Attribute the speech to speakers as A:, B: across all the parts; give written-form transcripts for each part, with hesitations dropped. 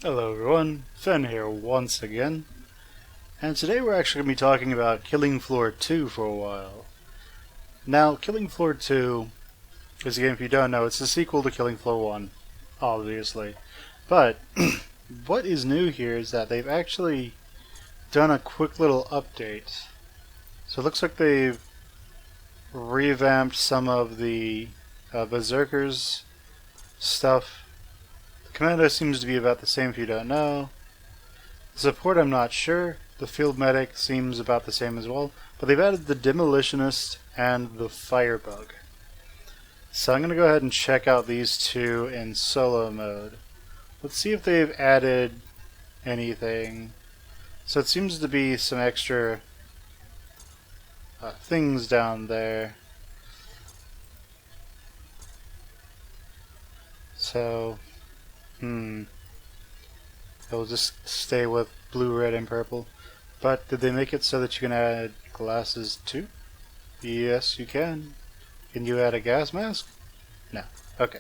A: Hello everyone, Fen here once again, and today we're actually going to be talking about Killing Floor 2 for a while. Now, Killing Floor 2 is a game, if you don't know, it's the sequel to Killing Floor 1, obviously. But, what is new here is that they've actually done a quick little update. So it looks like they've revamped some of the Berserkers stuff. The Commando seems to be about the same if you don't know. The support I'm not sure. The field medic seems about the same as well. But they've added the Demolitionist and the Firebug. So I'm going to go ahead and check out these two in solo mode. Let's see if they've added anything. So it seems to be some extra things down there. So, It'll just stay with blue, red, and purple. But did they make it so that you can add glasses too? Yes, you can. Can you add a gas mask? No. Okay.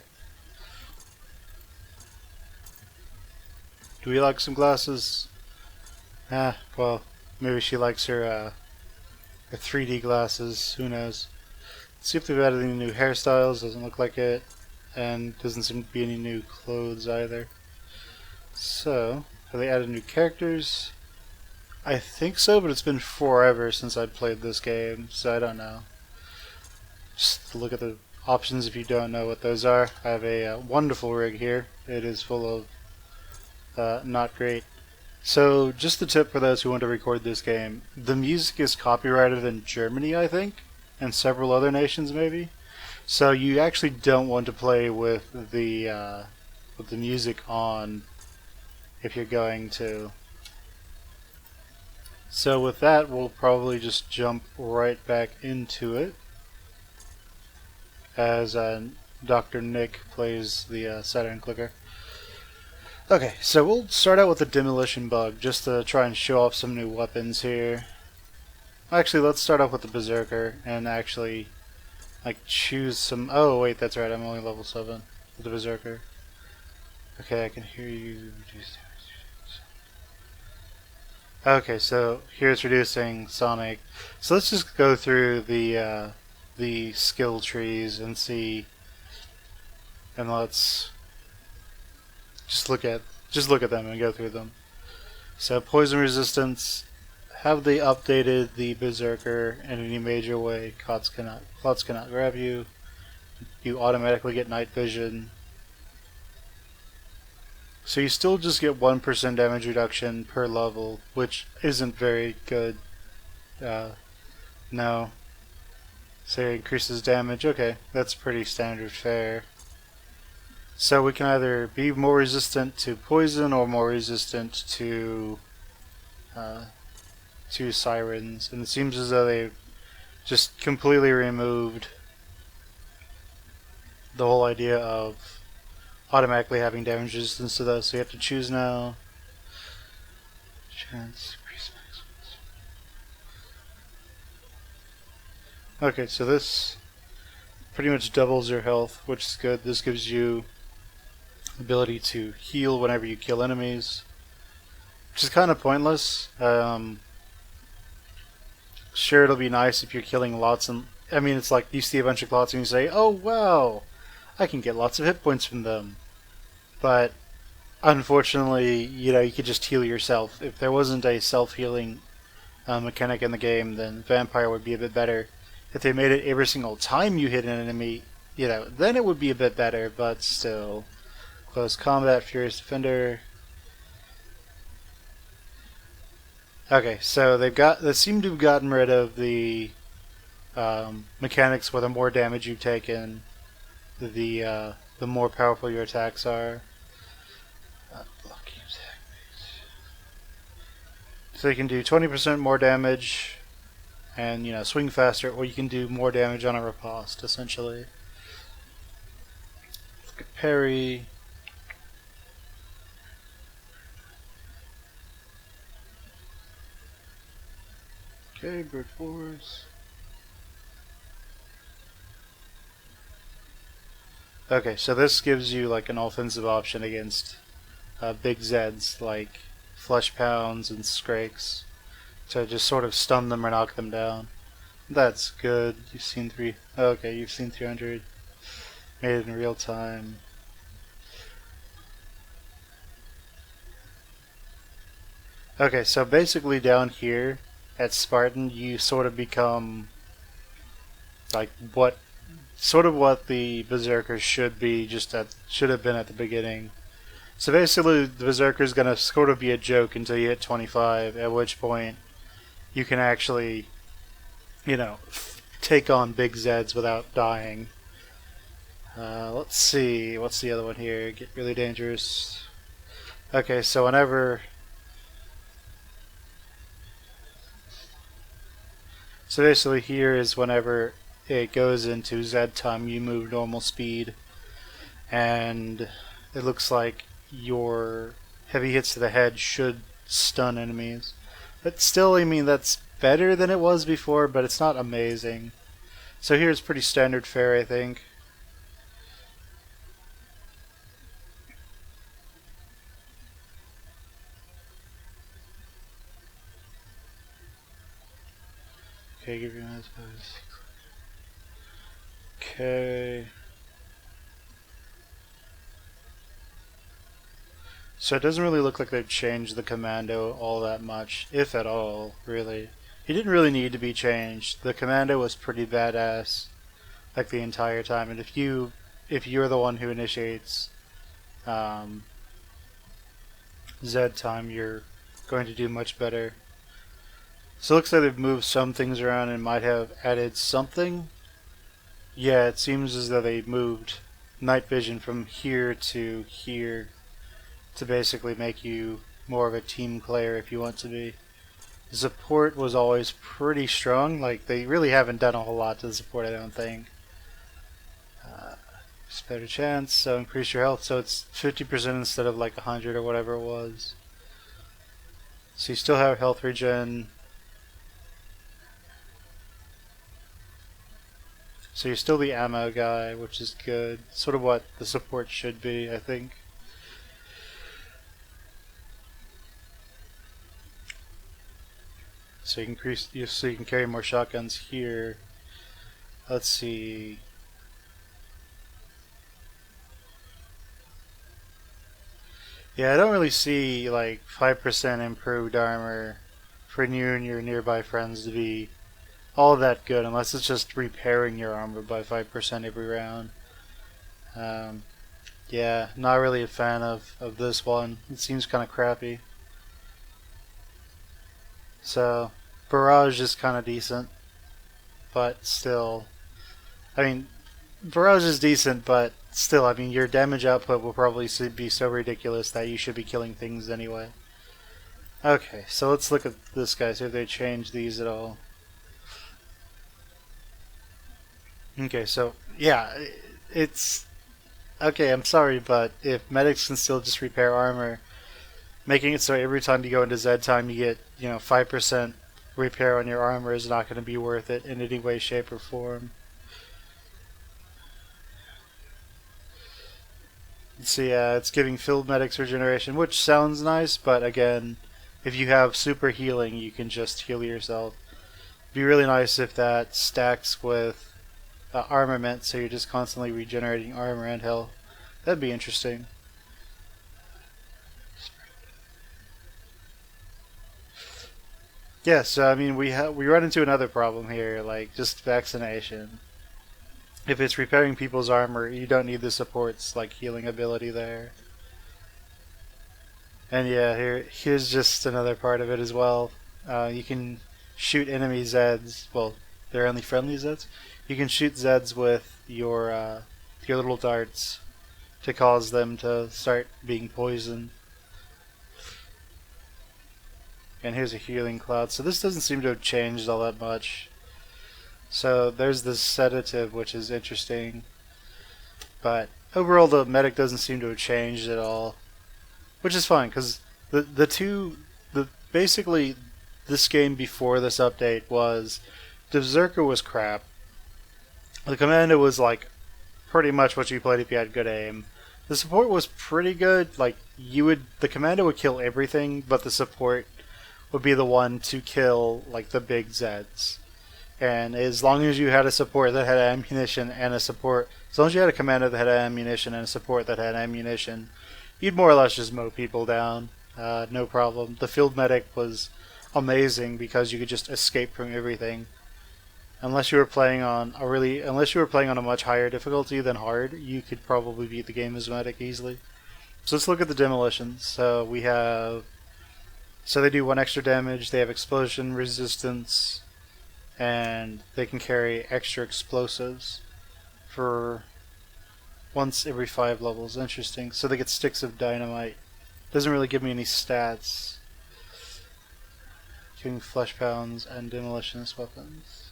A: Do we like some glasses? Well, maybe she likes her 3D glasses. Who knows? Let's see if they've added any new hairstyles. Doesn't look like it. And doesn't seem to be any new clothes either. So, have they added new characters? I think so, but it's been forever since I played this game, so I don't know. Just look at the options if you don't know what those are. I have a wonderful rig here. It is full of not great. So, just the tip for those who want to record this game. The music is copyrighted in Germany, I think, and several other nations maybe. So you actually don't want to play with the music on if you're going to. So with that, we'll probably just jump right back into it as Dr. Nick plays the Saturn clicker. Okay, so we'll start out with the Demolition Bug just to try and show off some new weapons here. Actually, let's start off with the Berserker and actually choose some. Oh wait, that's right, I'm only level 7 with the Berserker. Okay, I can hear you. Okay, so here it's reducing Sonic. So let's just go through the skill trees and see, and let's just look at them and go through them. So poison resistance. Have they updated the Berserker in any major way? Clots cannot grab you. You automatically get night vision. So you still just get 1% damage reduction per level, which isn't very good. No. So it increases damage. Okay, that's pretty standard fare. So we can either be more resistant to poison or more resistant to sirens, and it seems as though they've just completely removed the whole idea of automatically having damage resistance to those, so you have to choose now. Chance, increase maximum. Okay, so this pretty much doubles your health, which is good. This gives you the ability to heal whenever you kill enemies, which is kind of pointless. Sure, it'll be nice if you're killing lots, and I mean, it's like you see a bunch of clots and you say, "Oh wow, I can get lots of hit points from them." But unfortunately, you could just heal yourself. If there wasn't a self-healing mechanic in the game, then Vampire would be a bit better. If they made it every single time you hit an enemy, then it would be a bit better. But still, close combat, Furious Defender. Okay, so they seem to have gotten rid of the mechanics where the more damage you've taken, the more powerful your attacks are. So you can do 20% more damage and swing faster, or you can do more damage on a riposte, essentially. Look at parry. Okay, brute force. Okay, so this gives you like an offensive option against big Zeds like Flesh Pounds and Skrakes to just sort of stun them or knock them down. That's good. You've seen three. Okay, you've seen 300. Made it in real time. Okay, so basically down here at Spartan, you sort of become like what the Berserkers should be, should have been at the beginning. So basically, the Berserker is gonna sort of be a joke until you hit 25, at which point you can actually, take on big Zeds without dying. Let's see, what's the other one here? Get really dangerous. Okay, so so basically here is whenever it goes into Z time, you move normal speed, and it looks like your heavy hits to the head should stun enemies. But still, I mean, that's better than it was before, but it's not amazing. So here's pretty standard fare, I think. Okay, give you a nice pose. Okay. So it doesn't really look like they've changed the commando all that much, if at all, really. He didn't really need to be changed. The commando was pretty badass, like the entire time. And if you're the one who initiates Z time, you're going to do much better. So it looks like they've moved some things around and might have added something. Yeah, it seems as though they moved night vision from here to here to basically make you more of a team player if you want to be. The support was always pretty strong. Like, they really haven't done a whole lot to the support, I don't think. Just better chance, so increase your health, so it's 50% instead of like 100 or whatever it was. So you still have health regen. So you're still the ammo guy, which is good. Sort of what the support should be, I think. So you can carry more shotguns here. Let's see. Yeah, I don't really see like 5% improved armor for you and your nearby friends to be all that good, unless it's just repairing your armor by 5% every round. Yeah, not really a fan of this one. It seems kind of crappy. So, Barrage is kind of decent, but still, I mean, Barrage is decent, but still, I mean, your damage output will probably be so ridiculous that you should be killing things anyway. Okay, so let's look at this guy, see if they changed these at all. Okay, so, yeah, it's... Okay, I'm sorry, but if medics can still just repair armor, making it so every time you go into Z time you get, 5% repair on your armor is not going to be worth it in any way, shape, or form. So yeah, it's giving field medics regeneration, which sounds nice, but again, if you have super healing, you can just heal yourself. It'd be really nice if that stacks with armament, so you're just constantly regenerating armor and health. That'd be interesting. Yeah, so I mean, we run into another problem here, like just vaccination. If it's repairing people's armor, you don't need the support's like healing ability there. And yeah, here's just another part of it as well. You can shoot enemy Zeds. Well, they're only friendly Zeds. You can shoot Zeds with your little darts to cause them to start being poisoned. And here's a healing cloud. So this doesn't seem to have changed all that much. So there's this sedative, which is interesting. But overall, the medic doesn't seem to have changed at all. Which is fine, because basically, this game before this update was, the Berserker was crap. The Commando was like pretty much what you played if you had good aim. The support was pretty good. Like, the commander would kill everything, but the support would be the one to kill, like, the big Zeds. And as long as you had a support that had ammunition and a support, as long as you had a commander that had ammunition and a support that had ammunition, you'd more or less just mow people down, no problem. The field medic was amazing because you could just escape from everything. Unless you were playing on a much higher difficulty than hard, you could probably beat the game as medic easily. So let's look at the demolitions. So they do 1 extra damage. They have explosion resistance. And they can carry extra explosives for once every 5 levels. Interesting. So they get sticks of dynamite. Doesn't really give me any stats. Killing flesh pounds and demolitionist weapons.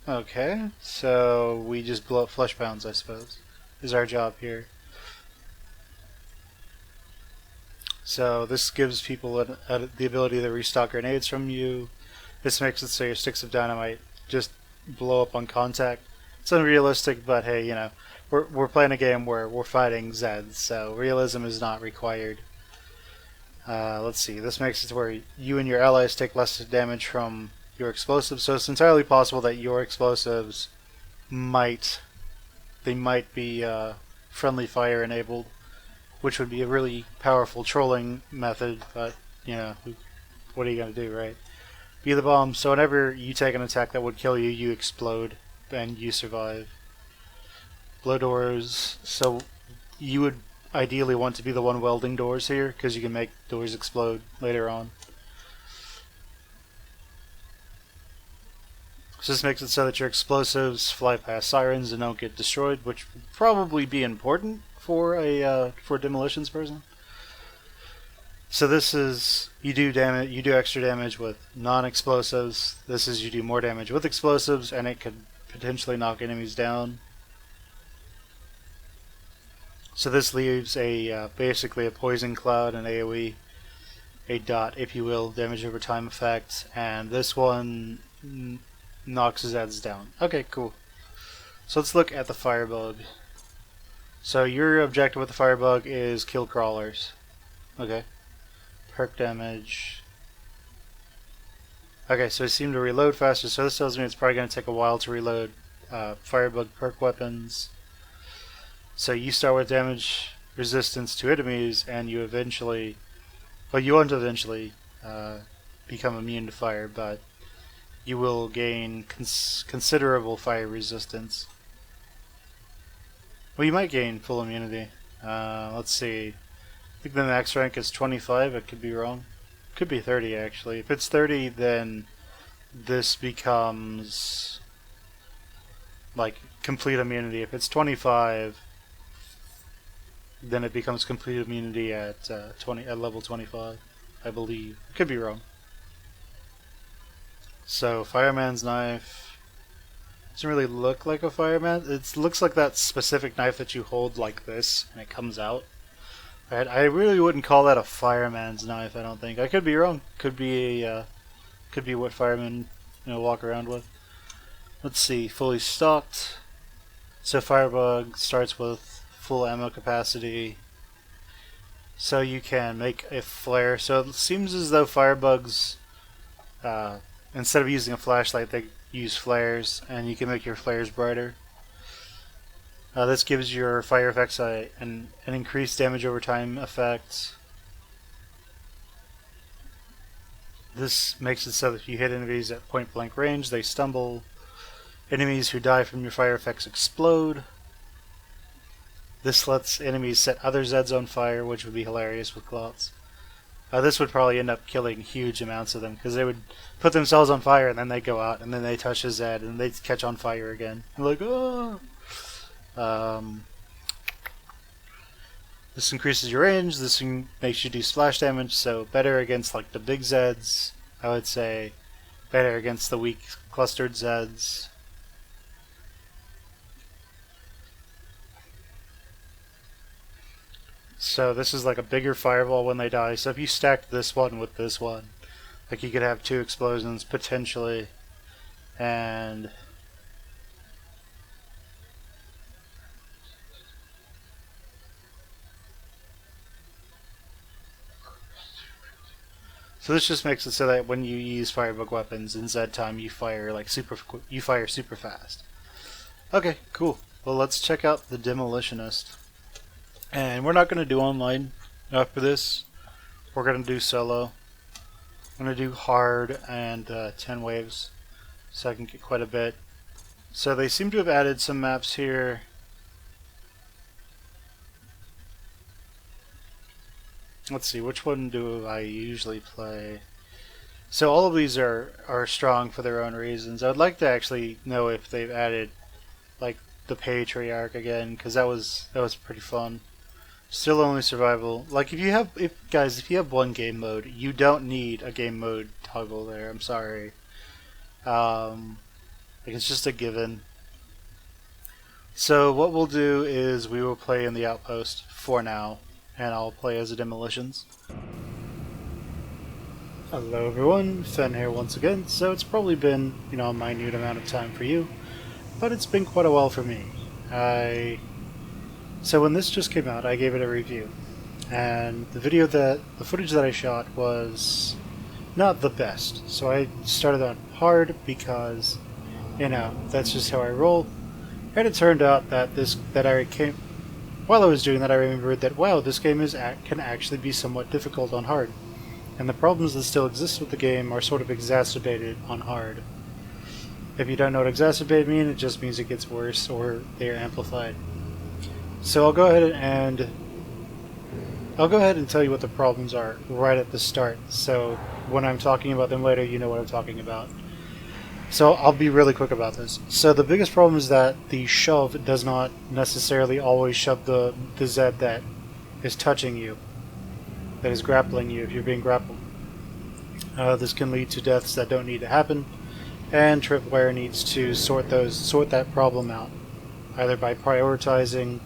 A: Okay, so we just blow up flesh pounds, I suppose, is our job here. So this gives people the ability to restock grenades from you. This makes it so your sticks of dynamite just blow up on contact. It's unrealistic, but hey, you know, we're playing a game where we're fighting Zeds, so realism is not required. Let's see. This makes it to where you and your allies take less damage from your explosives, so it's entirely possible that your explosives might be friendly fire enabled, which would be a really powerful trolling method. But you know, what are you gonna do, right? Be the bomb. So whenever you take an attack that would kill you, you explode and you survive. Blow doors. So you would ideally want to be the one welding doors here, because you can make doors explode later on. So this makes it so that your explosives fly past sirens and don't get destroyed, which would probably be important for a demolitions person. So this is you do extra damage with non-explosives. This is you do more damage with explosives, and it could potentially knock enemies down. So this leaves basically a poison cloud, an AoE, a dot, if you will, damage over time effect, and this one knocks his ads down. Okay, cool. So let's look at the Firebug. So your objective with the Firebug is kill crawlers. Okay. Perk damage. Okay, so I seem to reload faster, so this tells me it's probably going to take a while to reload Firebug perk weapons. So you start with damage resistance to enemies, and you eventually, well, you won't eventually become immune to fire, but you will gain considerable fire resistance. Well, you might gain full immunity. Let's see. I think the max rank is 25. I could be wrong. Could be 30 actually. If it's 30, then this becomes like complete immunity. If it's 25, then it becomes complete immunity at level 25, I believe. Could be wrong. So Fireman's knife doesn't really look like a fireman. It looks like that specific knife that you hold like this and it comes out. I really wouldn't call that a fireman's knife. I don't think. I could be wrong. Could be what firemen walk around with. Let's see. Fully stocked. So Firebug starts with full ammo capacity. So you can make a flare. So it seems as though Firebugs, instead of using a flashlight, they use flares, and you can make your flares brighter. This gives your fire effects an increased damage over time effect. This makes it so that if you hit enemies at point blank range, they stumble. Enemies who die from your fire effects explode. This lets enemies set other Zeds on fire, which would be hilarious with Glots. This would probably end up killing huge amounts of them, because they would put themselves on fire and then they go out and then they touch a Zed and they catch on fire again. They're like, oh! This increases your range. This makes you do splash damage, so better against like the big Zeds, I would say. Better against the weak clustered Zeds. So this is like a bigger fireball when they die. So if you stacked this one with this one, like you could have 2 explosions potentially, and So this just makes it so that when you use Firebug weapons in Z time, you fire like super fast. Okay, cool. Well, let's check out the Demolitionist. And we're not going to do online after this. We're going to do solo. I'm going to do hard and 10 waves, so I can get quite a bit. So they seem to have added some maps here. Let's see, which one do I usually play? So all of these are strong for their own reasons. I'd like to actually know if they've added like the Patriarch again, because that was pretty fun. Still only survival. Like if you have one game mode, you don't need a game mode toggle there. I'm sorry. Like it's just a given. So what we'll do is we will play in the Outpost for now, and I'll play as the Demolitions. Hello everyone, Fen here once again. So it's probably been, a minute amount of time for you, but it's been quite a while for me. So when this just came out, I gave it a review, and the footage that I shot was not the best. So I started on hard because, that's just how I roll. And it turned out that while I was doing that, I remembered that wow, this game can actually be somewhat difficult on hard, and the problems that still exist with the game are sort of exacerbated on hard. If you don't know what exacerbate means, it just means it gets worse or they are amplified. So I'll go ahead and tell you what the problems are right at the start, so when I'm talking about them later, you know what I'm talking about. So I'll be really quick about this. So the biggest problem is that the shove does not necessarily always shove the Z that is touching you, that is grappling you if you're being grappled. This can lead to deaths that don't need to happen, and Tripwire needs to sort that problem out, either by prioritizing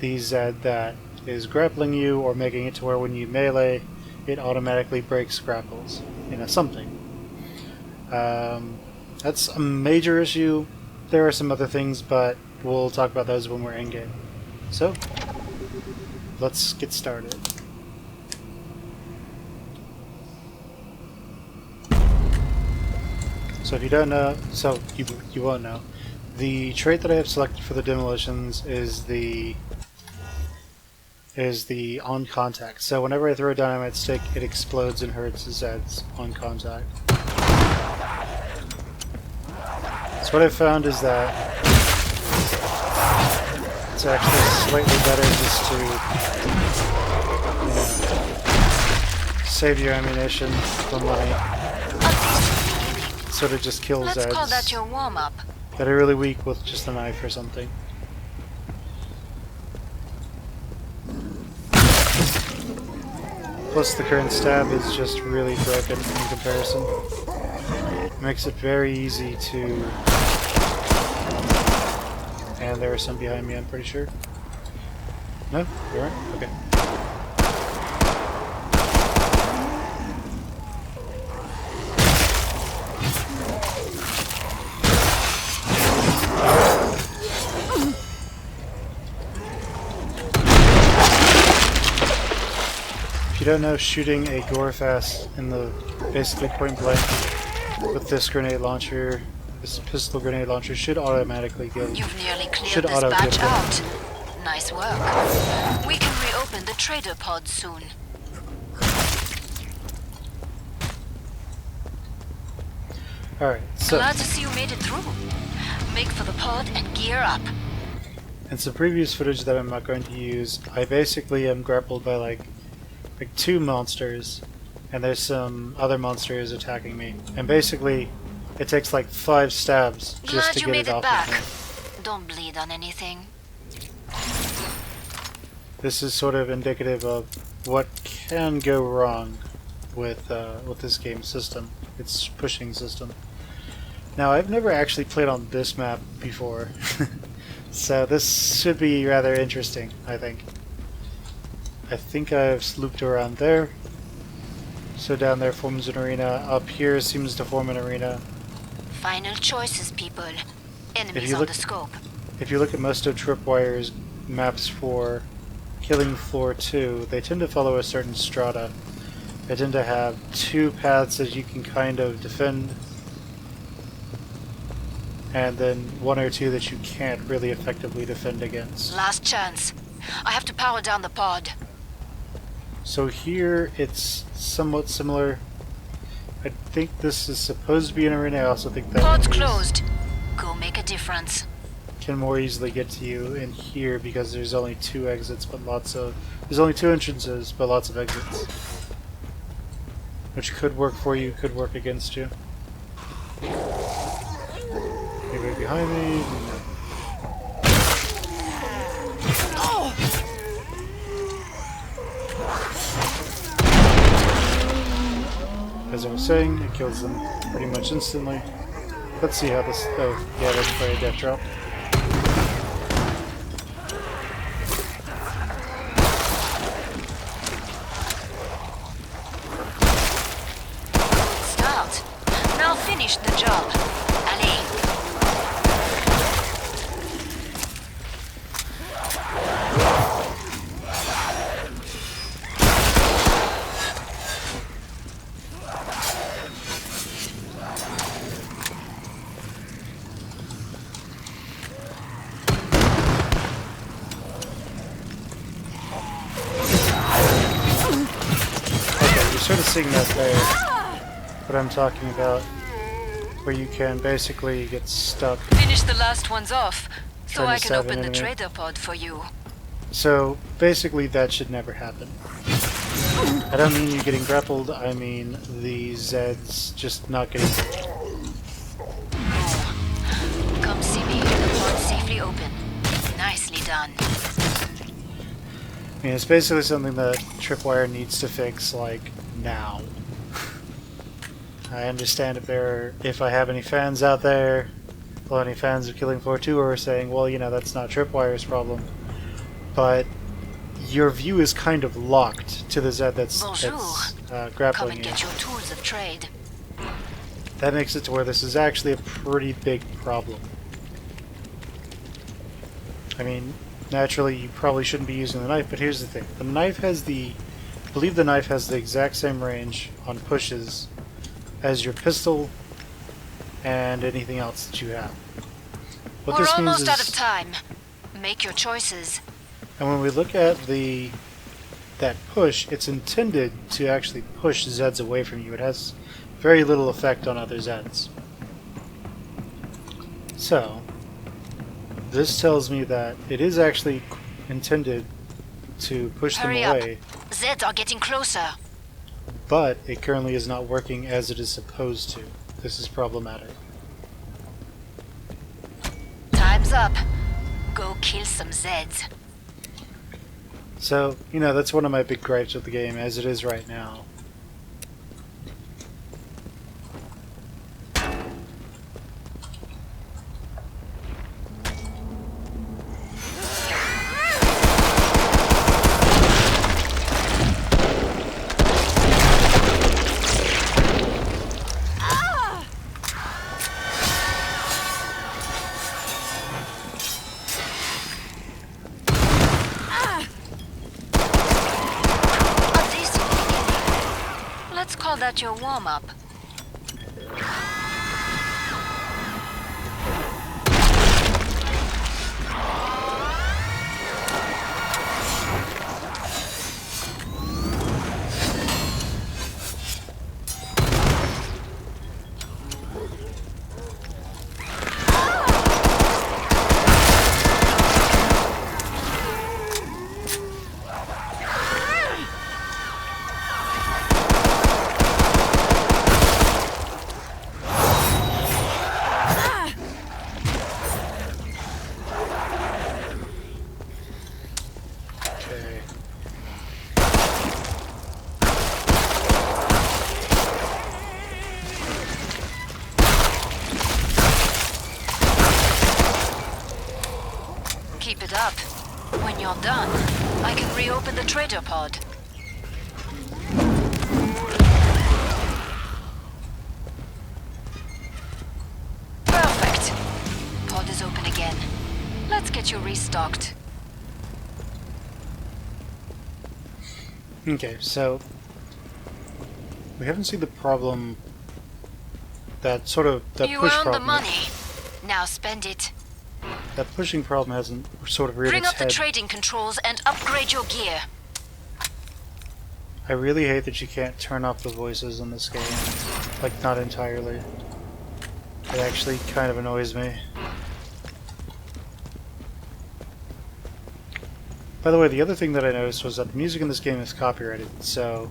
A: the Z that is grappling you, or making it to where when you melee, it automatically breaks grapples. Something. That's a major issue. There are some other things, but we'll talk about those when we're in-game. So, let's get started. So if you don't know, so you won't know, the trait that I have selected for the Demolitions is the on contact. So whenever I throw a dynamite stick, it explodes and hurts the Zeds on contact. So what I've found is that it's actually slightly better just to save your ammunition for money. Sort of just kills Zeds.
B: Let's call that your warm-up.
A: That are really weak with just a knife or something. Plus the current stab is just really broken in comparison. It makes it very easy to... And there are some behind me, I'm pretty sure. No? You aren't? Okay. If you don't know, shooting a Gorefast in the basically point blank with this grenade launcher, this pistol grenade launcher, should automatically kill.
B: You've nearly cleared this batch out. Nice work. We can reopen the trader pod soon.
A: Alright, so...
B: Glad to see you made it through. Make for the pod and gear up.
A: In some previous footage that I'm not going to use, I basically am grappled by like two monsters, and there's some other monsters attacking me. And basically, it takes like 5 stabs just to get it off of me.
B: Don't bleed on anything.
A: This is sort of indicative of what can go wrong with this game system, its pushing system. Now, I've never actually played on this map before, so this should be rather interesting, I think. I think I've looped around there. So down there forms an arena. Up here seems to form an arena.
B: Final choices, people. Enemies on the scope.
A: If you look at most of Tripwire's maps for Killing Floor 2, they tend to follow a certain strata. They tend to have two paths that you can kind of defend, and then one or two that you can't really effectively defend against.
B: Last chance. I have to power down the pod.
A: So here it's somewhat similar. I think this is supposed to be an arena. I also think that
B: Pod's closed. Go make a difference.
A: can more easily get to you in here because there's only two exits, but there's only two entrances, but lots of exits. Which could work for you, could work against you. Anybody behind me? As I was saying, it kills them pretty much instantly. Let's see how this... Oh, yeah, that's probably a death drop.
B: Start. Now finish the job. Allez.
A: Sort of seeing that there, what I'm talking about, where you can basically get stuck.
B: Finish the last ones off, so
A: Trying
B: I
A: to
B: can
A: stab an
B: open the
A: enemy.
B: trader pod for you.
A: So basically that should never happen. I don't mean you getting grappled, I mean the Zeds just not getting...
B: Come see me. The pod's safely open. Nicely done.
A: I mean, it's basically something that Tripwire needs to fix, like, now. I understand if I have any fans out there, well, any fans of Killing Floor 2 are saying, well, you know, that's not Tripwire's problem. But your view is kind of locked to the Zed that's
B: Come
A: grappling
B: and
A: you.
B: get your tools of trade.
A: That makes it to where this is actually a pretty big problem. I mean, naturally, you probably shouldn't be using the knife, but here's the thing. The knife has I believe the knife has the exact same range on pushes as your pistol and anything else that you have. What
B: We're
A: this means
B: almost
A: is,
B: out of time. Make your choices.
A: and when we look at that push, it's intended to actually push Zeds away from you. It has very little effect on other Zeds. So, this tells me that it is actually intended to push
B: Hurry
A: them
B: up.
A: away,
B: Zeds are getting closer.
A: but it currently is not working as it is supposed to. This is problematic.
B: Time's up. Go kill some Zeds.
A: So, you know, that's one of my big gripes with the game as it is right now.
B: Let's call that your warm-up.
A: Okay.
B: Keep it up. When you're done, I can reopen the trader pod. Perfect. Pod is open again. Let's get you restocked.
A: Okay, so We haven't seen the problem. That sort of that
B: You
A: push
B: earned the
A: problem.
B: money. Now spend it.
A: That pushing problem hasn't sort of reared
B: Bring
A: its
B: up the
A: head.
B: trading controls and upgrade your gear.
A: I really hate that you can't turn off the voices in this game. Like, not entirely. It actually kind of annoys me. By the way, the other thing that I noticed was that the music in this game is copyrighted, so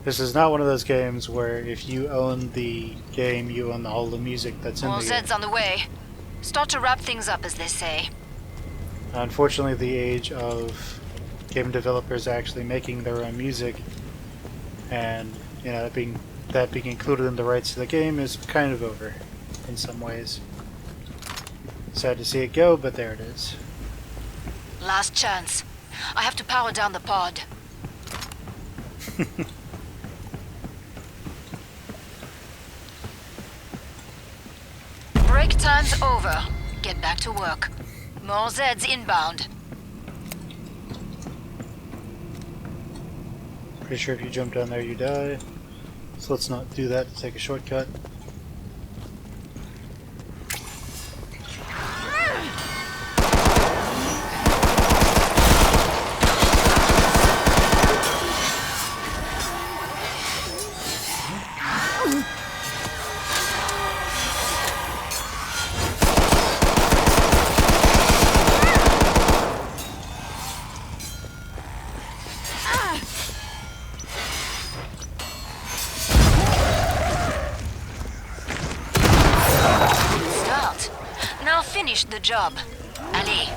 A: this is not one of those games where if you own the game, you own the whole of the music that's in
B: More
A: the game.
B: Zeds on the way. Start to wrap things up, as they say.
A: Unfortunately, the age of game developers actually making their own music and, you know, that being included in the rights to the game is kind of over in some ways. Sad to see it go, but there it is.
B: Last chance. I have to power down the pod. Break time's over. Get back to work. More Zeds inbound.
A: Pretty sure if you jump down there, you die. So let's not do that to take a shortcut.
B: Start. Now finish the job. Allez.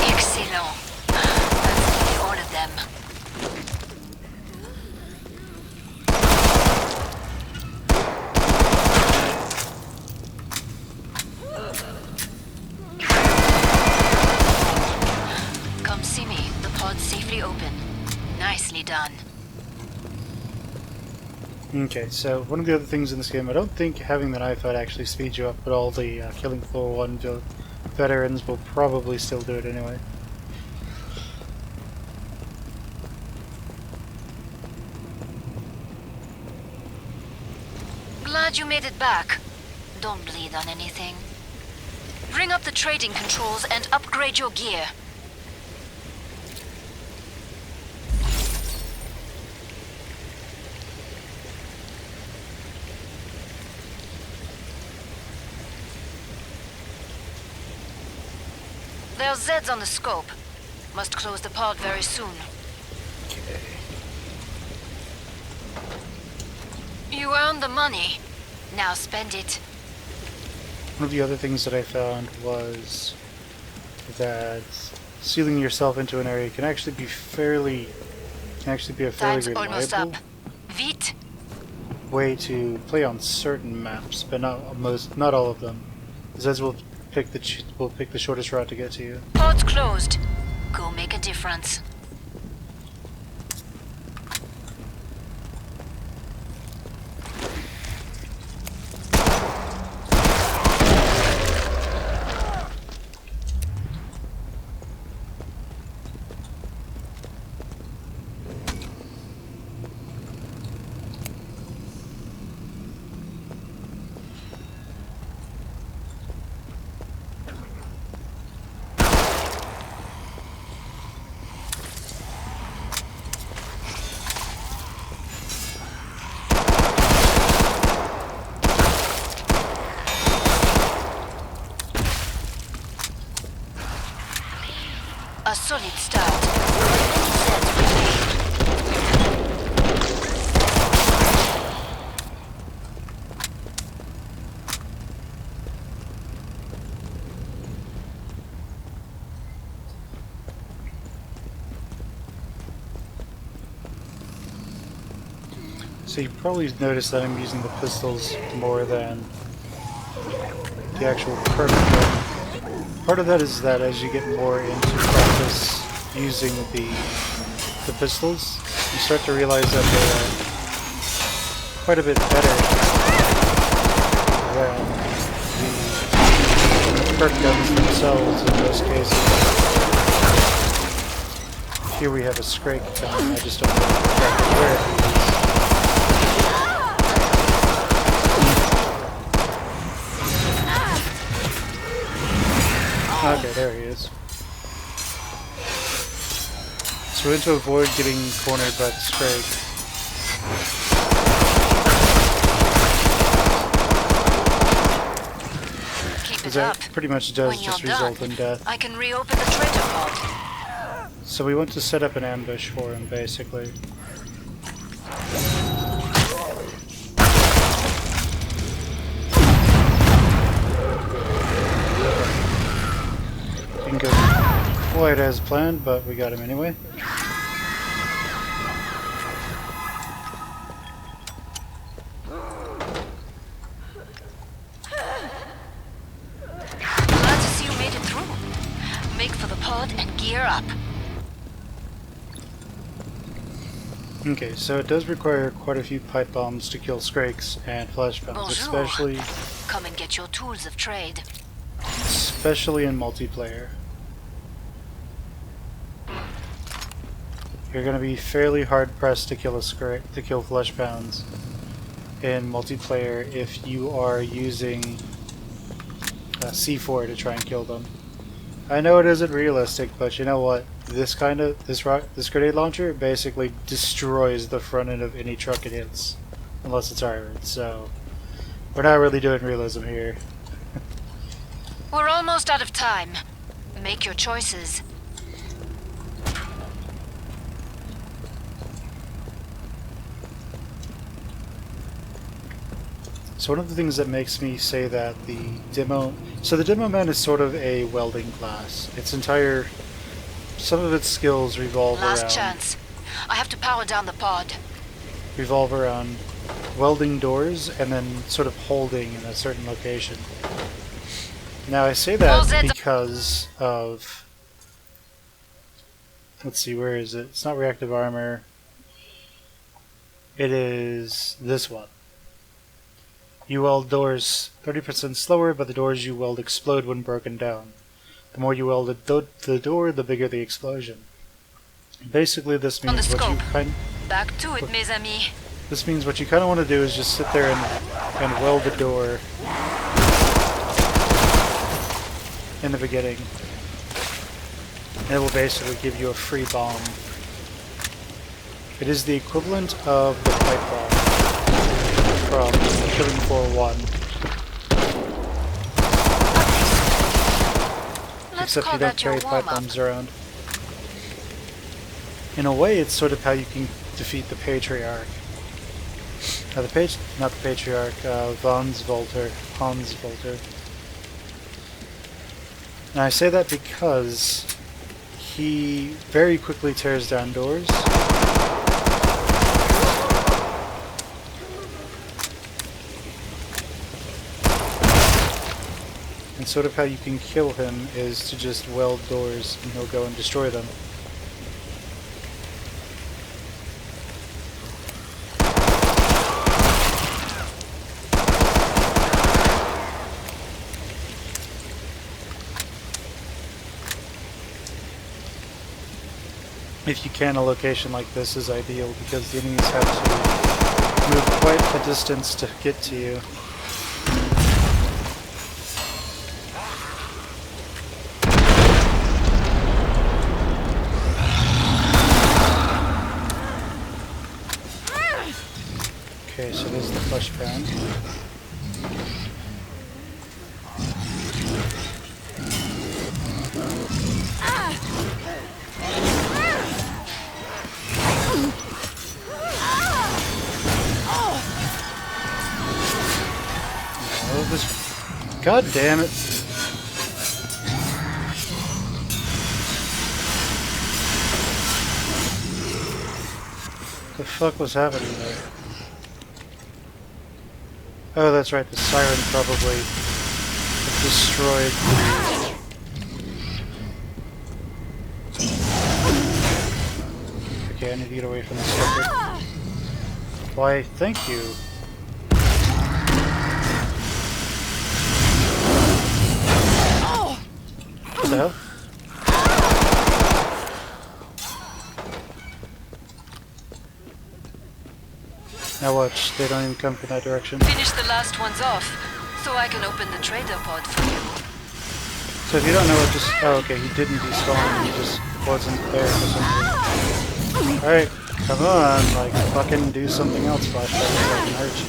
B: Excellent. That's nearly all of them. Come see me. The pod's safely open. Nicely done.
A: Okay, so one of the other things in this game, I don't think having the knife fight actually speeds you up, but all the Killing Floor 1 veterans will probably still do it anyway.
B: Glad you made it back. Don't bleed on anything. Bring up the trading controls and upgrade your gear. There's Zeds on the scope. Must close the pod very soon.
A: Okay.
B: You earned the money. Now spend it.
A: One of the other things that I found was that sealing yourself into an area can actually be a fairly
B: Time's almost up.
A: reliable
B: Vite.
A: way to play on certain maps, but not all of them. Zeds will pick the shortest route to get to you.
B: Pod's closed. Go make a difference. A solid start. Zeds remain.
A: So you probably noticed that I'm using the pistols more than the actual perk gun. Part of that is that as you get more into practice using the pistols, you start to realize that they are quite a bit better than the perk guns themselves in most cases. Here we have a Scrake gun, I just don't know exactly where it is. Okay, there he is. So we want to avoid getting cornered by the Scrake. Because that pretty much does just result in death.
B: I can reopen the traitor pod.
A: So we want to set up an ambush for him, basically. Didn't go quite as planned, but we got him anyway.
B: Glad to see you made it through. Make for the pod and gear up.
A: Okay, so it does require quite a few pipe bombs to kill Scrakes and flashbounds,
B: Bonjour. Come and get your tools of trade.
A: especially in multiplayer. You're going to be fairly hard pressed to kill to kill fleshpounds in multiplayer if you are using C4 to try and kill them. I know it isn't realistic, but you know what? This grenade launcher basically destroys the front end of any truck it hits, unless it's armored. So we're not really doing realism here.
B: We're almost out of time. Make your choices.
A: So one of the things that makes me say that the demo man is sort of a welding class. Some of its skills
B: Last chance. I have to power down the pod.
A: revolve around welding doors and then sort of holding in a certain location. Now I say that because of, let's see, where is it? It's not reactive armor. It is this one. You weld doors 30% slower, but the doors you weld explode when broken down. The more you weld the door, the bigger the explosion. Basically, this means
B: Back to it, mes amis.
A: This means what you kind of want to do is just sit there and weld the door in the beginning, and it will basically give you a free bomb. It is the equivalent of the pipe bomb from Killing Floor 1. Except you don't carry pipe bombs around. In a way, it's sort of how you can defeat the Patriarch. Not the Patriarch, Hans Volter. And I say that because he very quickly tears down doors. And sort of how you can kill him is to just weld doors and he'll go and destroy them. If you can, a location like this is ideal because the enemies have to move quite a distance to get to you. Okay, so there's the flesh pound. God damn it. The fuck was happening there? Oh, that's right, the siren probably destroyed the... Okay, I need to get away from this sucker. Why, thank you. What the hell? Now watch, they don't even come from that direction.
B: Finish the last ones off, so I can open the trader pod for you.
A: So if you don't know what just... Oh, okay, he didn't despawn, he just wasn't there for some reason. Alright, come on, like, fucking do something else, flashback, so I can hurt you.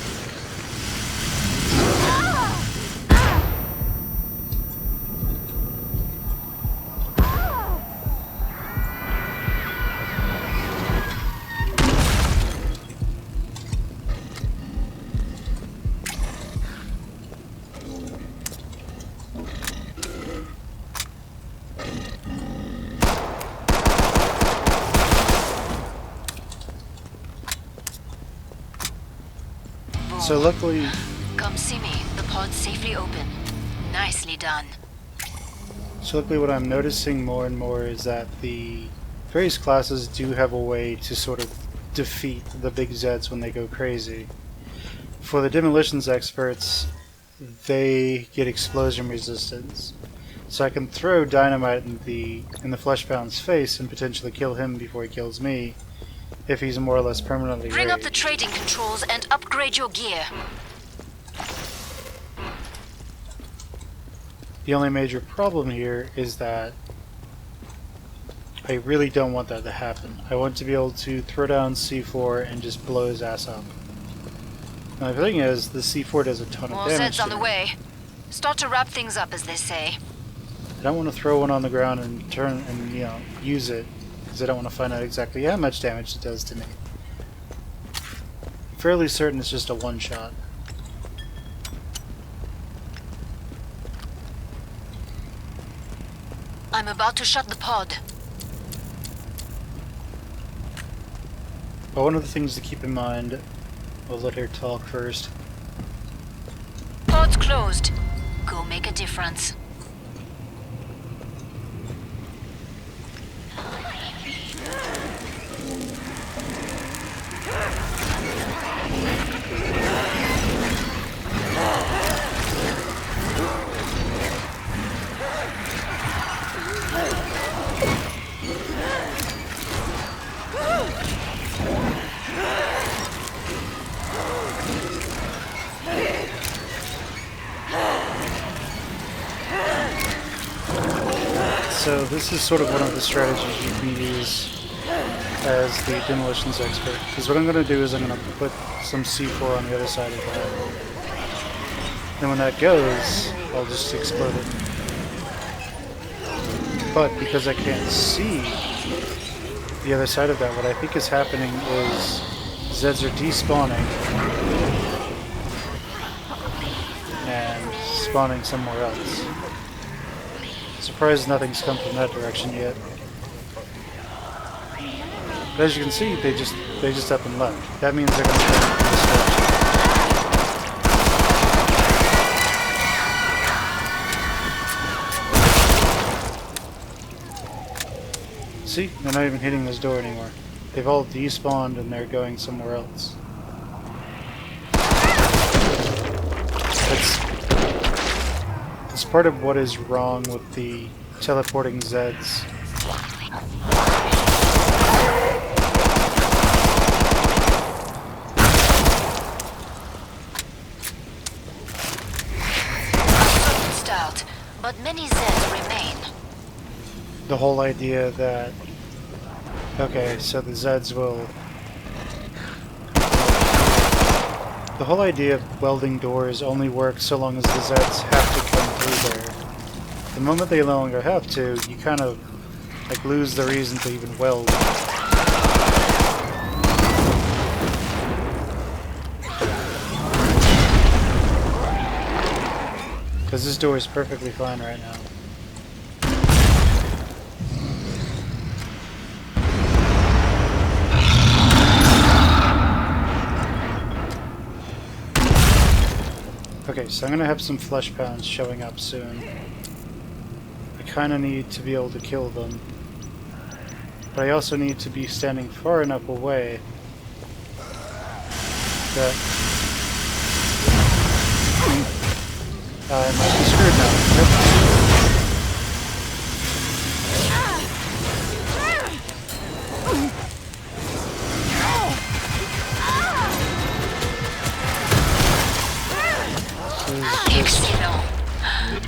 A: So luckily...
B: Come see me. The pod's safely open. Nicely done.
A: So luckily what I'm noticing more and more is that the various classes do have a way to sort of defeat the big Zeds when they go crazy. For the demolitions experts, they get explosion resistance. So I can throw dynamite in the Fleshbound's face and potentially kill him before he kills me, if he's more or less permanently
B: Bring up
A: raged.
B: the trading controls and upgrade your gear.
A: The only major problem here is that I really don't want that to happen. I want to be able to throw down C4 and just blow his ass up. Now the thing is, the C4 does a ton
B: More
A: of damage
B: Zeds on
A: to
B: the
A: me.
B: way. Start to wrap things up, as they say.
A: I don't want to throw one on the ground and turn and, you know, use it, because I don't want to find out exactly how much damage it does to me. I'm fairly certain it's just a one-shot.
B: I'm about to shut the pod.
A: But one of the things to keep in mind, I'll let her talk first.
B: Pod's closed. Go make a difference.
A: So this is sort of one of the strategies you can use as the demolitions expert. Because what I'm going to do is I'm going to put some C4 on the other side of that. And when that goes, I'll just explode it. But because I can't see the other side of that, what I think is happening is Zeds are despawning and spawning somewhere else. Surprised nothing's come from that direction yet. But as you can see, they just up and left. That means they're going to come from this direction. See? They're not even hitting this door anymore. They've all despawned and they're going somewhere else. That's part of what is wrong with the teleporting Zeds.
B: Out, but many Zeds remain.
A: The whole idea that... Okay, so the Zeds will... The whole idea of welding doors only works so long as the Zeds have to come through there. The moment they no longer have to, you kind of like lose the reason to even weld. Because this door is perfectly fine right now. Okay, so I'm gonna have some flesh pounds showing up soon. I kinda need to be able to kill them. But I also need to be standing far enough away that I might be screwed now. Yep.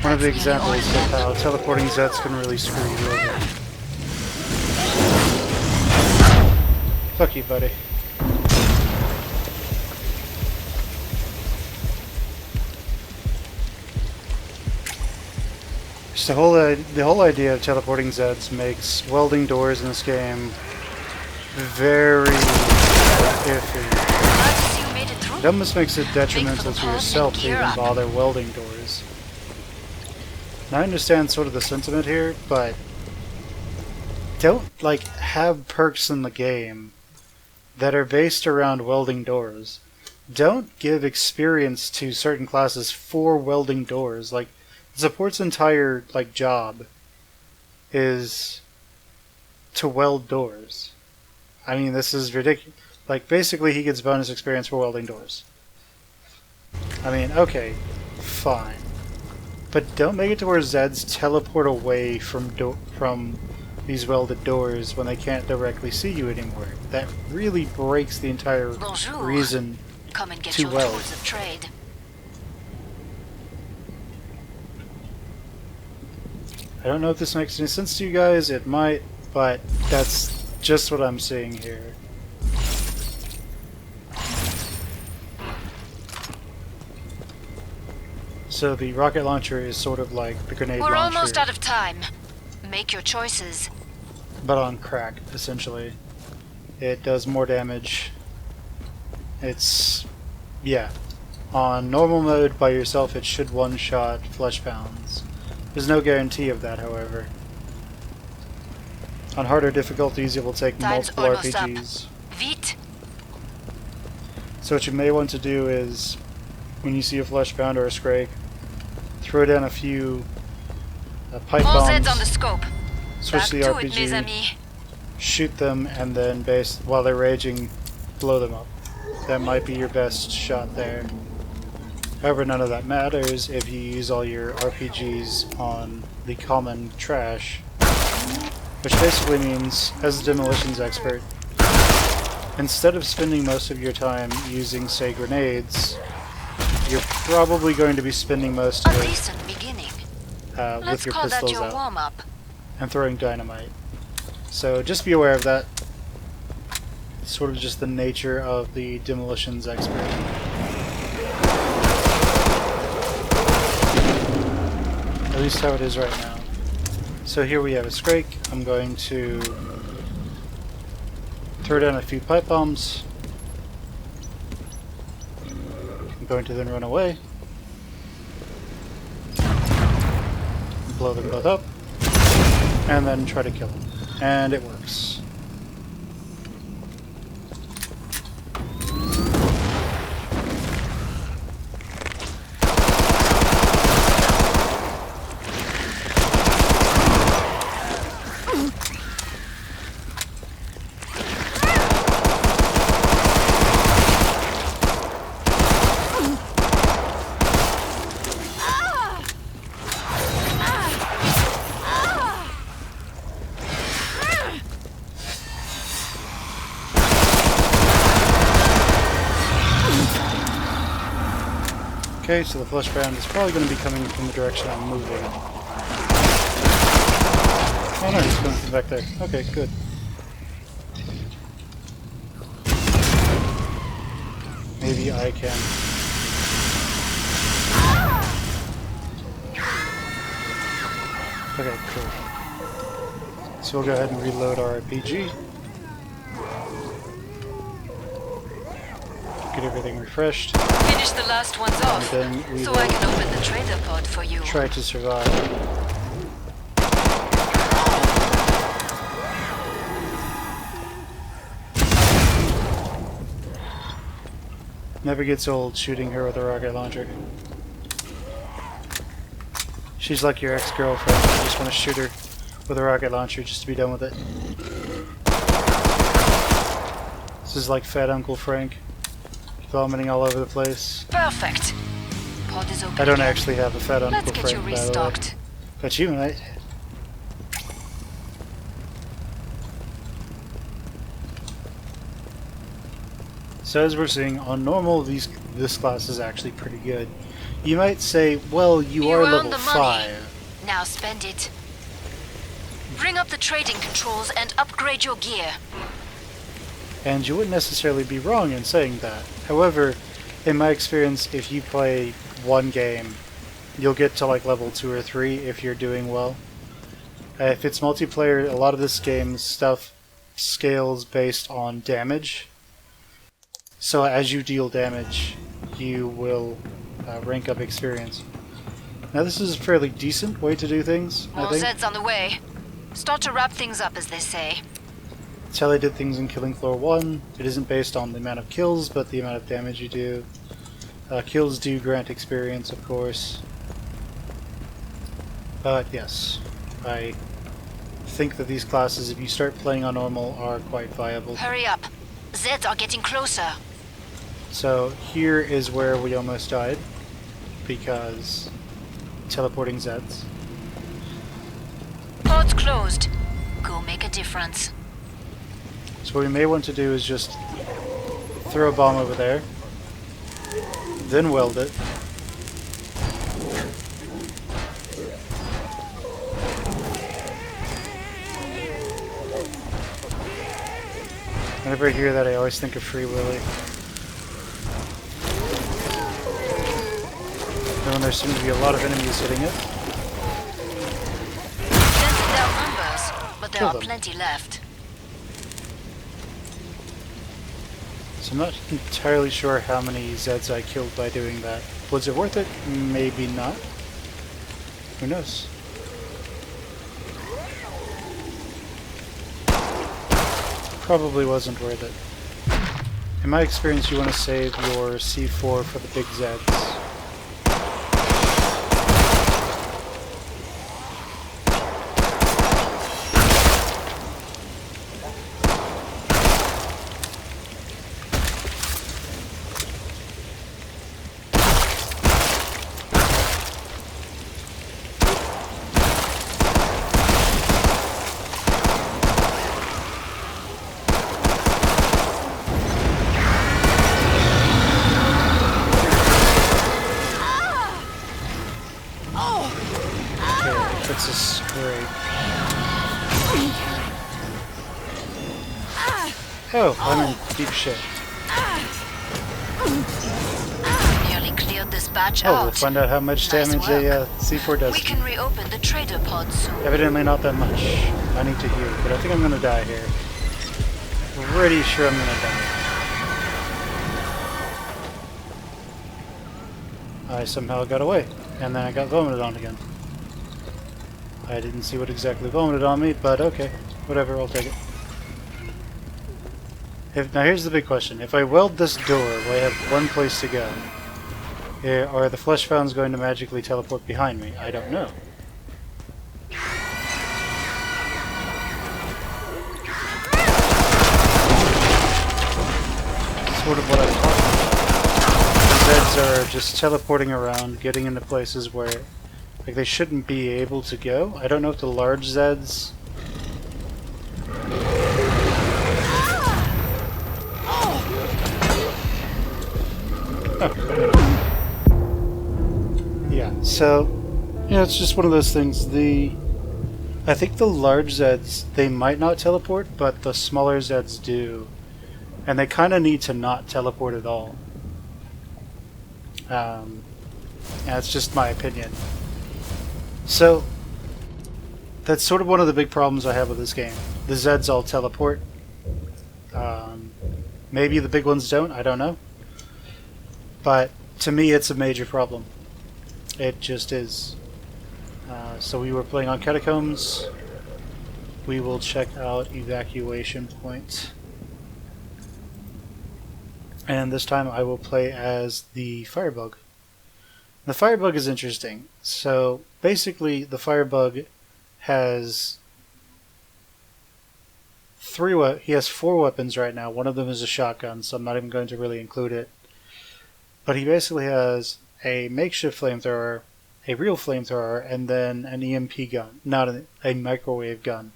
A: One of the examples of how teleporting Zets can really screw you over. Fuck you, buddy. Just the whole idea of teleporting Zeds makes welding doors in this game very iffy. It almost makes it detrimental to yourself to even bother welding doors. Now, I understand sort of the sentiment here, but don't, like, have perks in the game that are based around welding doors. Don't give experience to certain classes for welding doors. Like, the support's entire, like, job is to weld doors. I mean, this is ridiculous. Like, basically, he gets bonus experience for welding doors. I mean, okay, fine. But don't make it to where Zeds teleport away from these welded doors when they can't directly see you anymore. That really breaks the entire reason
B: Come and get
A: to
B: your
A: weld.
B: tools of trade.
A: I don't know if this makes any sense to you guys. It might, but that's just what I'm seeing here. So the rocket launcher is sort of like the grenade launcher.
B: We're almost out of time. Make your choices.
A: But on crack, essentially. It does more damage. It's... yeah. On normal mode by yourself it should one-shot flesh pounds. There's no guarantee of that, however. On harder difficulties it will take multiple RPGs.
B: Vite.
A: So what you may want to do is, when you see a flesh pound or a scrake, throw down a few pipe
B: More Zeds on
A: bombs,
B: the scope.
A: switch
B: Back
A: the
B: to
A: RPG,
B: it, mes amis.
A: shoot them, and then while they're raging, blow them up. That might be your best shot there. However, none of that matters if you use all your RPGs on the common trash. Which basically means, as a demolitions expert, instead of spending most of your time using, say, grenades, you're probably going to be spending most of
B: A
A: it
B: decent beginning.
A: with
B: Let's
A: your
B: call that
A: pistols
B: your
A: out
B: warm-up.
A: and throwing dynamite. So just be aware of that. It's sort of just the nature of the demolitions expert. At least how it is right now. So here we have a scrake. I'm going to throw down a few pipe bombs. I'm going to then run away. Blow them both up. And then try to kill them. And it works. Okay, so the flesh pound is probably going to be coming from the direction I'm moving. Oh no, he's coming from back there. Okay, good. Maybe I can. Okay, cool. So we'll go ahead and reload our RPG. Get everything refreshed.
B: Finish the last ones off,
A: And then we
B: so
A: will
B: I can open the trader pod for you.
A: try to survive. Never gets old shooting her with a rocket launcher. She's like your ex-girlfriend. You just want to shoot her with a rocket launcher just to be done with it. This is like Fat Uncle Frank, vomiting all over the place.
B: Perfect. Pod is open.
A: I don't
B: again.
A: actually have a Fat Uncle
B: Let's get
A: Frank,
B: you
A: by the way.
B: restocked.
A: But you might. So as we're seeing, on normal, this class is actually pretty good. You might say, well, you are
B: earned
A: level
B: the money.
A: 5.
B: Now spend it. Bring up the trading controls and upgrade your gear.
A: And you wouldn't necessarily be wrong in saying that. However, in my experience, if you play one game, you'll get to like level 2 or 3 if you're doing well. If it's multiplayer, a lot of this game's stuff scales based on damage. So as you deal damage, you will rank up experience. Now this is a fairly decent way to do things, I
B: More
A: think.
B: Zeds on the way. Start to wrap things up, as they say.
A: It's how they did things in Killing Floor 1. It isn't based on the amount of kills, but the amount of damage you do. Kills do grant experience, of course. But yes, I think that these classes, if you start playing on normal, are quite viable.
B: Hurry up. Zeds are getting closer.
A: So here is where we almost died, because teleporting Zeds.
B: Pod's closed. Go make a difference.
A: So what we may want to do is just throw a bomb over there, then weld it. Whenever I hear that, I always think of Free Willy. And when there seem to be a lot of enemies hitting it,
B: Zeds in their numbers, but there
A: Kill
B: are
A: them.
B: plenty left.
A: so I'm not entirely sure how many Zeds I killed by doing that. Was it worth it? Maybe not. Who knows? Probably wasn't worth it. In my experience, you want to save your C4 for the big Zeds. It's a scrape. Oh, I'm in deep shit.
B: Nearly cleared this batch
A: Oh, we'll
B: out.
A: find out how much
B: Nice
A: damage a C4 does.
B: We can reopen the trader pod soon.
A: Evidently not that much. I need to heal, but I think I'm gonna die here. Pretty sure I'm gonna die. I somehow got away, and then I got vomited on again. I didn't see what exactly vomited on me, but okay. Whatever, I'll take it. Now here's the big question. If I weld this door, will I have one place to go? Are the flesh fountains going to magically teleport behind me? I don't know. Sort of what I'm talking about. The Zeds are just teleporting around, getting into places where like they shouldn't be able to go. I don't know if the large Zeds... Yeah, so yeah, it's just one of those things. I think the large Zeds, they might not teleport, but the smaller Zeds do. And they kind of need to not teleport at all. Yeah, it's just my opinion. So, that's sort of one of the big problems I have with this game. The Zeds all teleport. Maybe the big ones don't, I don't know. But to me, it's a major problem. It just is. So we were playing on Catacombs. We will check out Evacuation Point. And this time I will play as the Firebug. The Firebug is interesting. So basically, the Firebug has he has 4 weapons right now. One of them is a shotgun, so I'm not even going to really include it. But he basically has a makeshift flamethrower, a real flamethrower, and then an EMP gun, not a microwave gun,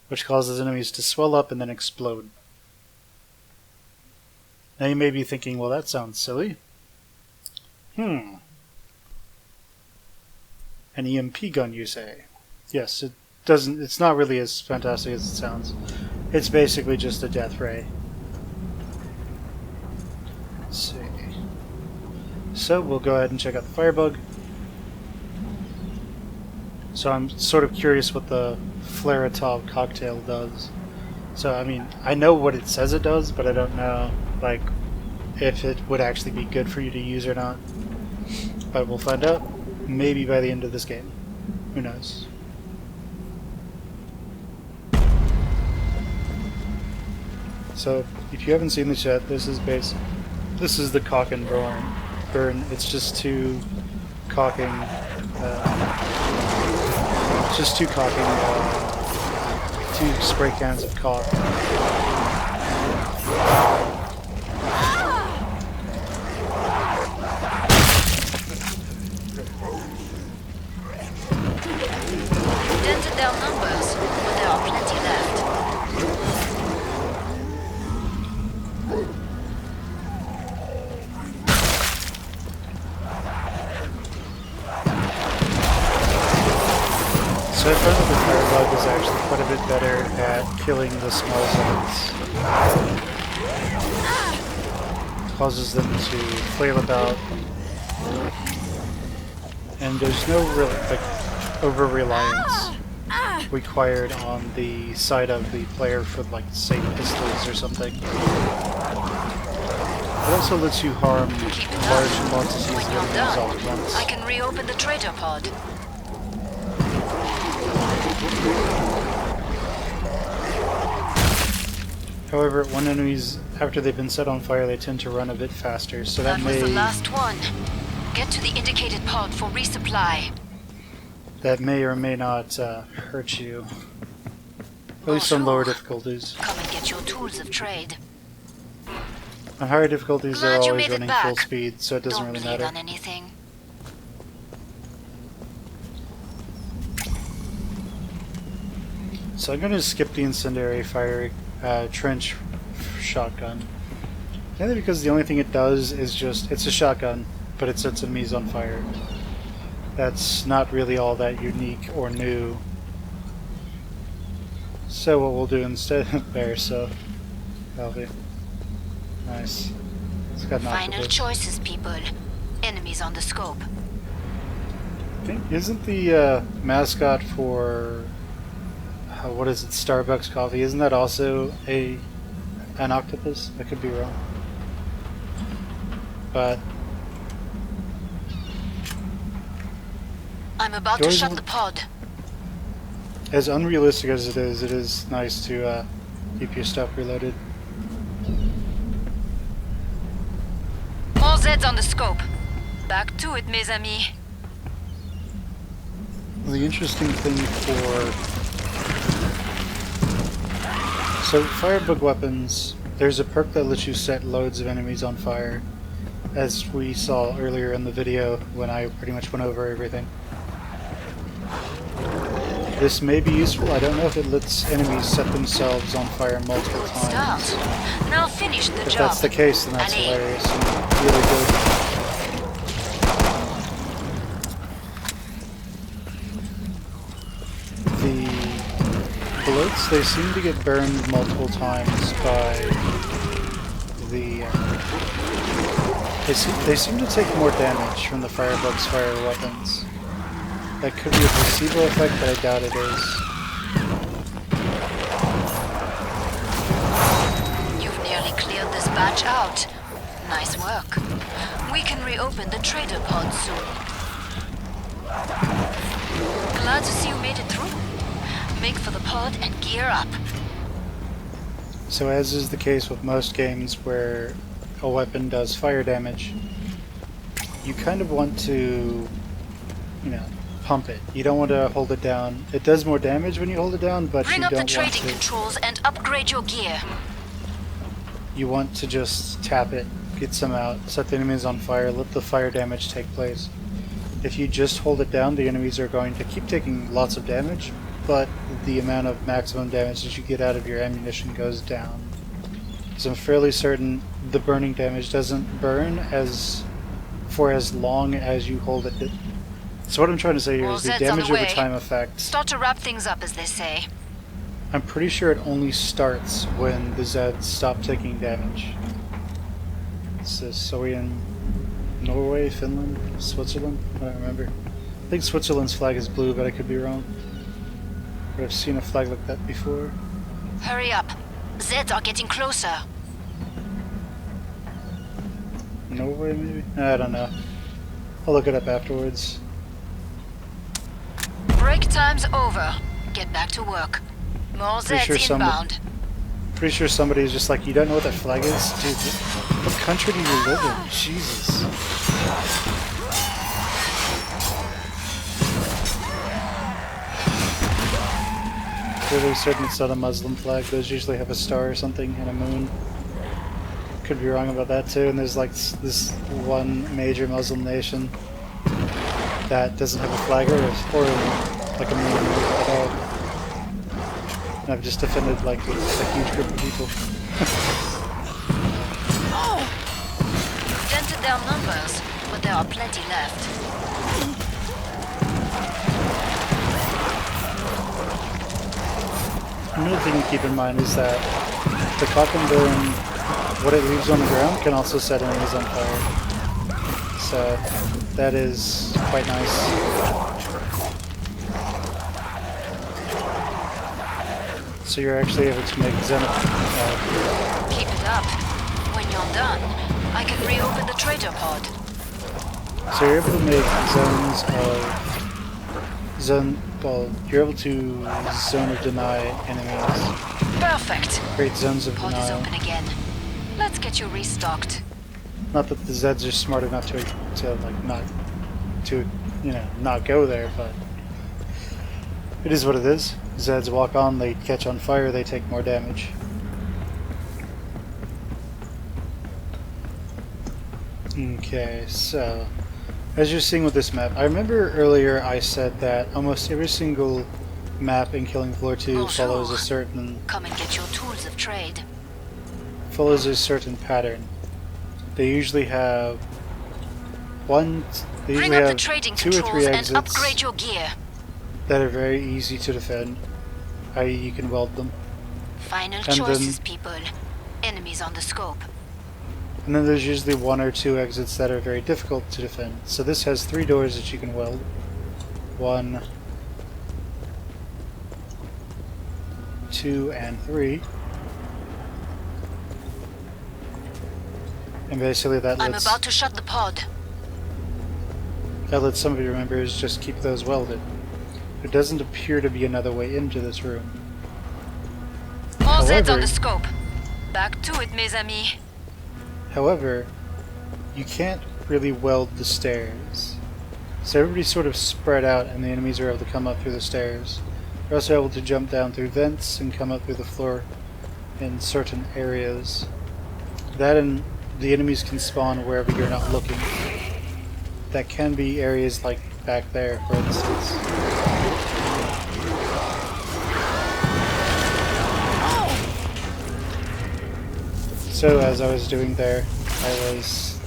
A: which causes enemies to swell up and then explode. Now you may be thinking, well, that sounds silly. An EMP gun, you say? Yes, it doesn't. It's not really as fantastic as it sounds. It's basically just a death ray. Let's see. So we'll go ahead and check out the Firebug. So I'm sort of curious what the Flaretov cocktail does. So I mean, I know what it says it does, but I don't know like if it would actually be good for you to use or not. But we'll find out maybe by the end of this game. Who knows? So if you haven't seen this yet, this is the cock and burn. It's just two cocking. Two spray cans of cock.
B: Dented their numbers, but there are plenty left.
A: So I found that the Firebug is actually quite a bit better at killing the small zones. It causes them to flail about, and there's no real over-reliance required on the side of the player for, like, say, pistols or something. It also lets you harm large quantities of enemies all at once.
B: I can reopen the trader pod.
A: However, when enemies, after they've been set on fire, they tend to run a bit faster, so that
B: was the last one. Get to the indicated pod for resupply.
A: That may or may not hurt you. At least on lower difficulties.
B: Come and get your tools of trade.
A: On higher difficulties, they're
B: Glad you
A: always
B: made it
A: running
B: back.
A: full speed, so it doesn't
B: Don't
A: really
B: bleed
A: matter.
B: on anything.
A: So I'm going to skip the incendiary fire trench shotgun. Mainly because the only thing it does is it's a shotgun, but it sets enemies on fire. That's not really all that unique or new. So what we'll do instead there, so healthy. Nice. It's got an
B: Final
A: octopus.
B: choices, people. Enemies on the scope.
A: I think, isn't the mascot for what is it, Starbucks coffee? Isn't that also an octopus? I could be wrong. But
B: I'm about to shut the pod.
A: As unrealistic as it is nice to keep your stuff reloaded.
B: More Zeds on the scope. Back to it, mes amis.
A: The interesting thing so Firebug weapons, there's a perk that lets you set loads of enemies on fire, as we saw earlier in the video when I pretty much went over everything. This may be useful. I don't know if it lets enemies set themselves on fire multiple times.
B: Start. Now finish the
A: If
B: job.
A: that's the case, then that's
B: Allez.
A: hilarious and really good. The bullets, they seem to get burned multiple times by the... they seem to take more damage from the Firebug's fire weapons. That could be a placebo effect, but I doubt it is.
B: You've nearly cleared this batch out. Nice work. We can reopen the trader pod soon. Glad to see you made it through. Make for the pod and gear up.
A: So as is the case with most games where a weapon does fire damage, you kind of want to, you know, pump it. You don't want to hold it down. It does more damage when you hold it down, but
B: Bring
A: you
B: up the
A: don't want
B: trading
A: to.
B: controls and upgrade your gear.
A: You want to just tap it, get some out, set the enemies on fire, let the fire damage take place. If you just hold it down, the enemies are going to keep taking lots of damage, but the amount of maximum damage that you get out of your ammunition goes down. So I'm fairly certain the burning damage doesn't burn for as long as you hold it. So what I'm trying to say here
B: All
A: is the
B: Zeds on the
A: damage over
B: way.
A: time effect.
B: Start to wrap things up, as they say.
A: I'm pretty sure it only starts when the Zeds stop taking damage. So are we in Norway, Finland, Switzerland? I don't remember. I think Switzerland's flag is blue, but I could be wrong. But I've seen a flag like that before.
B: Hurry up. Zeds are getting closer.
A: Norway, maybe? I don't know. I'll look it up afterwards.
B: Break time's over. Get back to work. More Zeds inbound.
A: Pretty sure somebody's just like, you don't know what that flag is? Dude, what country do you live in? Jesus. Really certain it's not a Muslim flag. Those usually have a star or something and a moon. Could be wrong about that too. And there's like this one major Muslim nation that doesn't have a flag or like a moon at all. And I've just offended like a huge group of people.
B: Dented their numbers, but there are plenty left.
A: Another thing to keep in mind is that the cock and burn, what it leaves on the ground, can also set enemies on fire. So that is quite nice. So you're actually able to make Zenith.
B: Keep it up. When you're done, I can reopen the trader pod.
A: So you're able to make zones of you're able to zone of deny enemies.
B: Perfect.
A: Create zones of
B: Pod is
A: denial.
B: open again. Let's get you restocked.
A: Not that the Zeds are smart enough to like not go there, but it is what it is. Zeds walk on, they catch on fire, they take more damage. Okay, so as you're seeing with this map, I remember earlier I said that almost every single map in Killing Floor 2 follows a certain
B: Come and get your tools of trade.
A: pattern. They usually have
B: Bring up the trading
A: 2 or 3
B: controls and
A: exits
B: upgrade your gear.
A: that are very easy to defend, i.e. you can weld them.
B: Final
A: And
B: choices,
A: then-
B: people. Enemies on the scope.
A: And then there's usually 1 or 2 exits that are very difficult to defend. So this has 3 doors that you can weld. 1, 2, and 3. And basically that
B: I'm
A: lets
B: about to shut the pod.
A: some of your members just keep those welded. There doesn't appear to be another way into this room.
B: More Zeds on
A: However-
B: the scope. Back to it, mes amis.
A: However, you can't really weld the stairs. So everybody's sort of spread out and the enemies are able to come up through the stairs. They're also able to jump down through vents and come up through the floor in certain areas. That and the enemies can spawn wherever you're not looking. That can be areas like back there, for instance. So as I was doing there, I was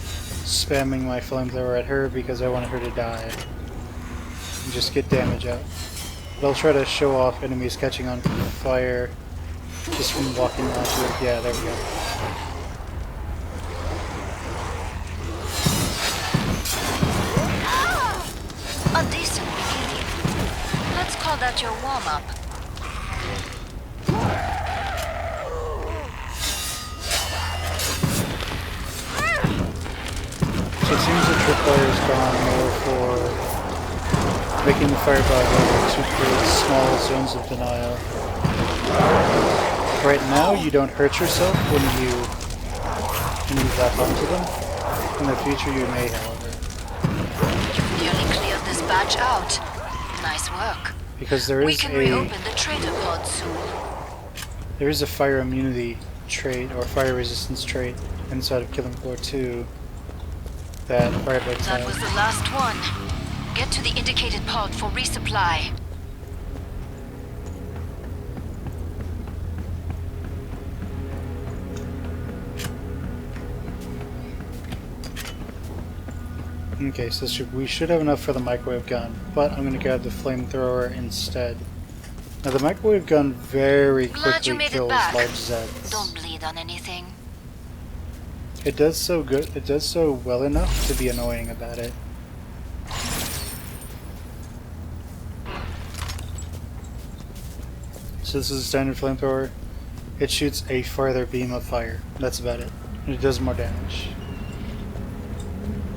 A: spamming my flamethrower at her because I wanted her to die. And just get damage out. They'll try to show off enemies catching on fire just from walking onto it. Yeah, there we go.
B: A decent beginning. Let's call that your warm-up.
A: So it seems the tripwire has gone more for making the Firebug able to create small zones of denial. Right now, you don't hurt yourself when you lap onto them. In the future, you may, however.
B: You've nearly cleared this batch out. Nice work.
A: Because there
B: We
A: is
B: can
A: a
B: reopen the trader pod soon.
A: there is a fire immunity trait or fire resistance trait inside of Killing Floor 2 that Firebugs
B: That was
A: has.
B: the last one. Get to the indicated pod for resupply.
A: Okay, so we should have enough for the microwave gun, but I'm going to grab the flamethrower instead. Now the microwave gun very
B: Glad you
A: quickly
B: made it
A: kills
B: back.
A: large Zeds.
B: Don't bleed on anything.
A: It does so good. It does so well enough to be annoying about it. So this is a standard flamethrower. It shoots a farther beam of fire. That's about it. And it does more damage.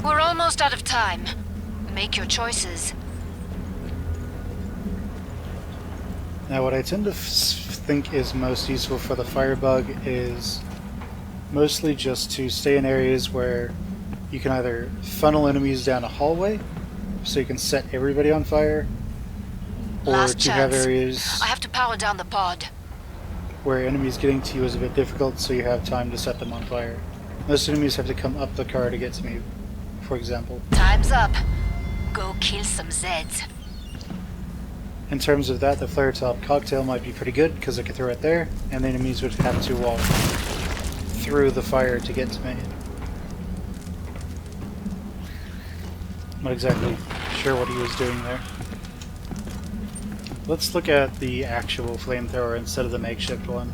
B: We're almost out of time. Make your choices.
A: Now what I tend to think is most useful for the Firebug is mostly just to stay in areas where you can either funnel enemies down a hallway so you can set everybody on fire, or
B: Last
A: to have
B: chance.
A: areas
B: I have to power down the pod.
A: where enemies getting to you is a bit difficult, so you have time to set them on fire. Most enemies have to come up the car to get to me, for example.
B: Time's up. Go kill some Zeds.
A: In terms of that, the flare top cocktail might be pretty good because I could throw it there, and the enemies would have to walk through the fire to get to me. Not exactly sure what he was doing there. Let's look at the actual flamethrower instead of the makeshift one.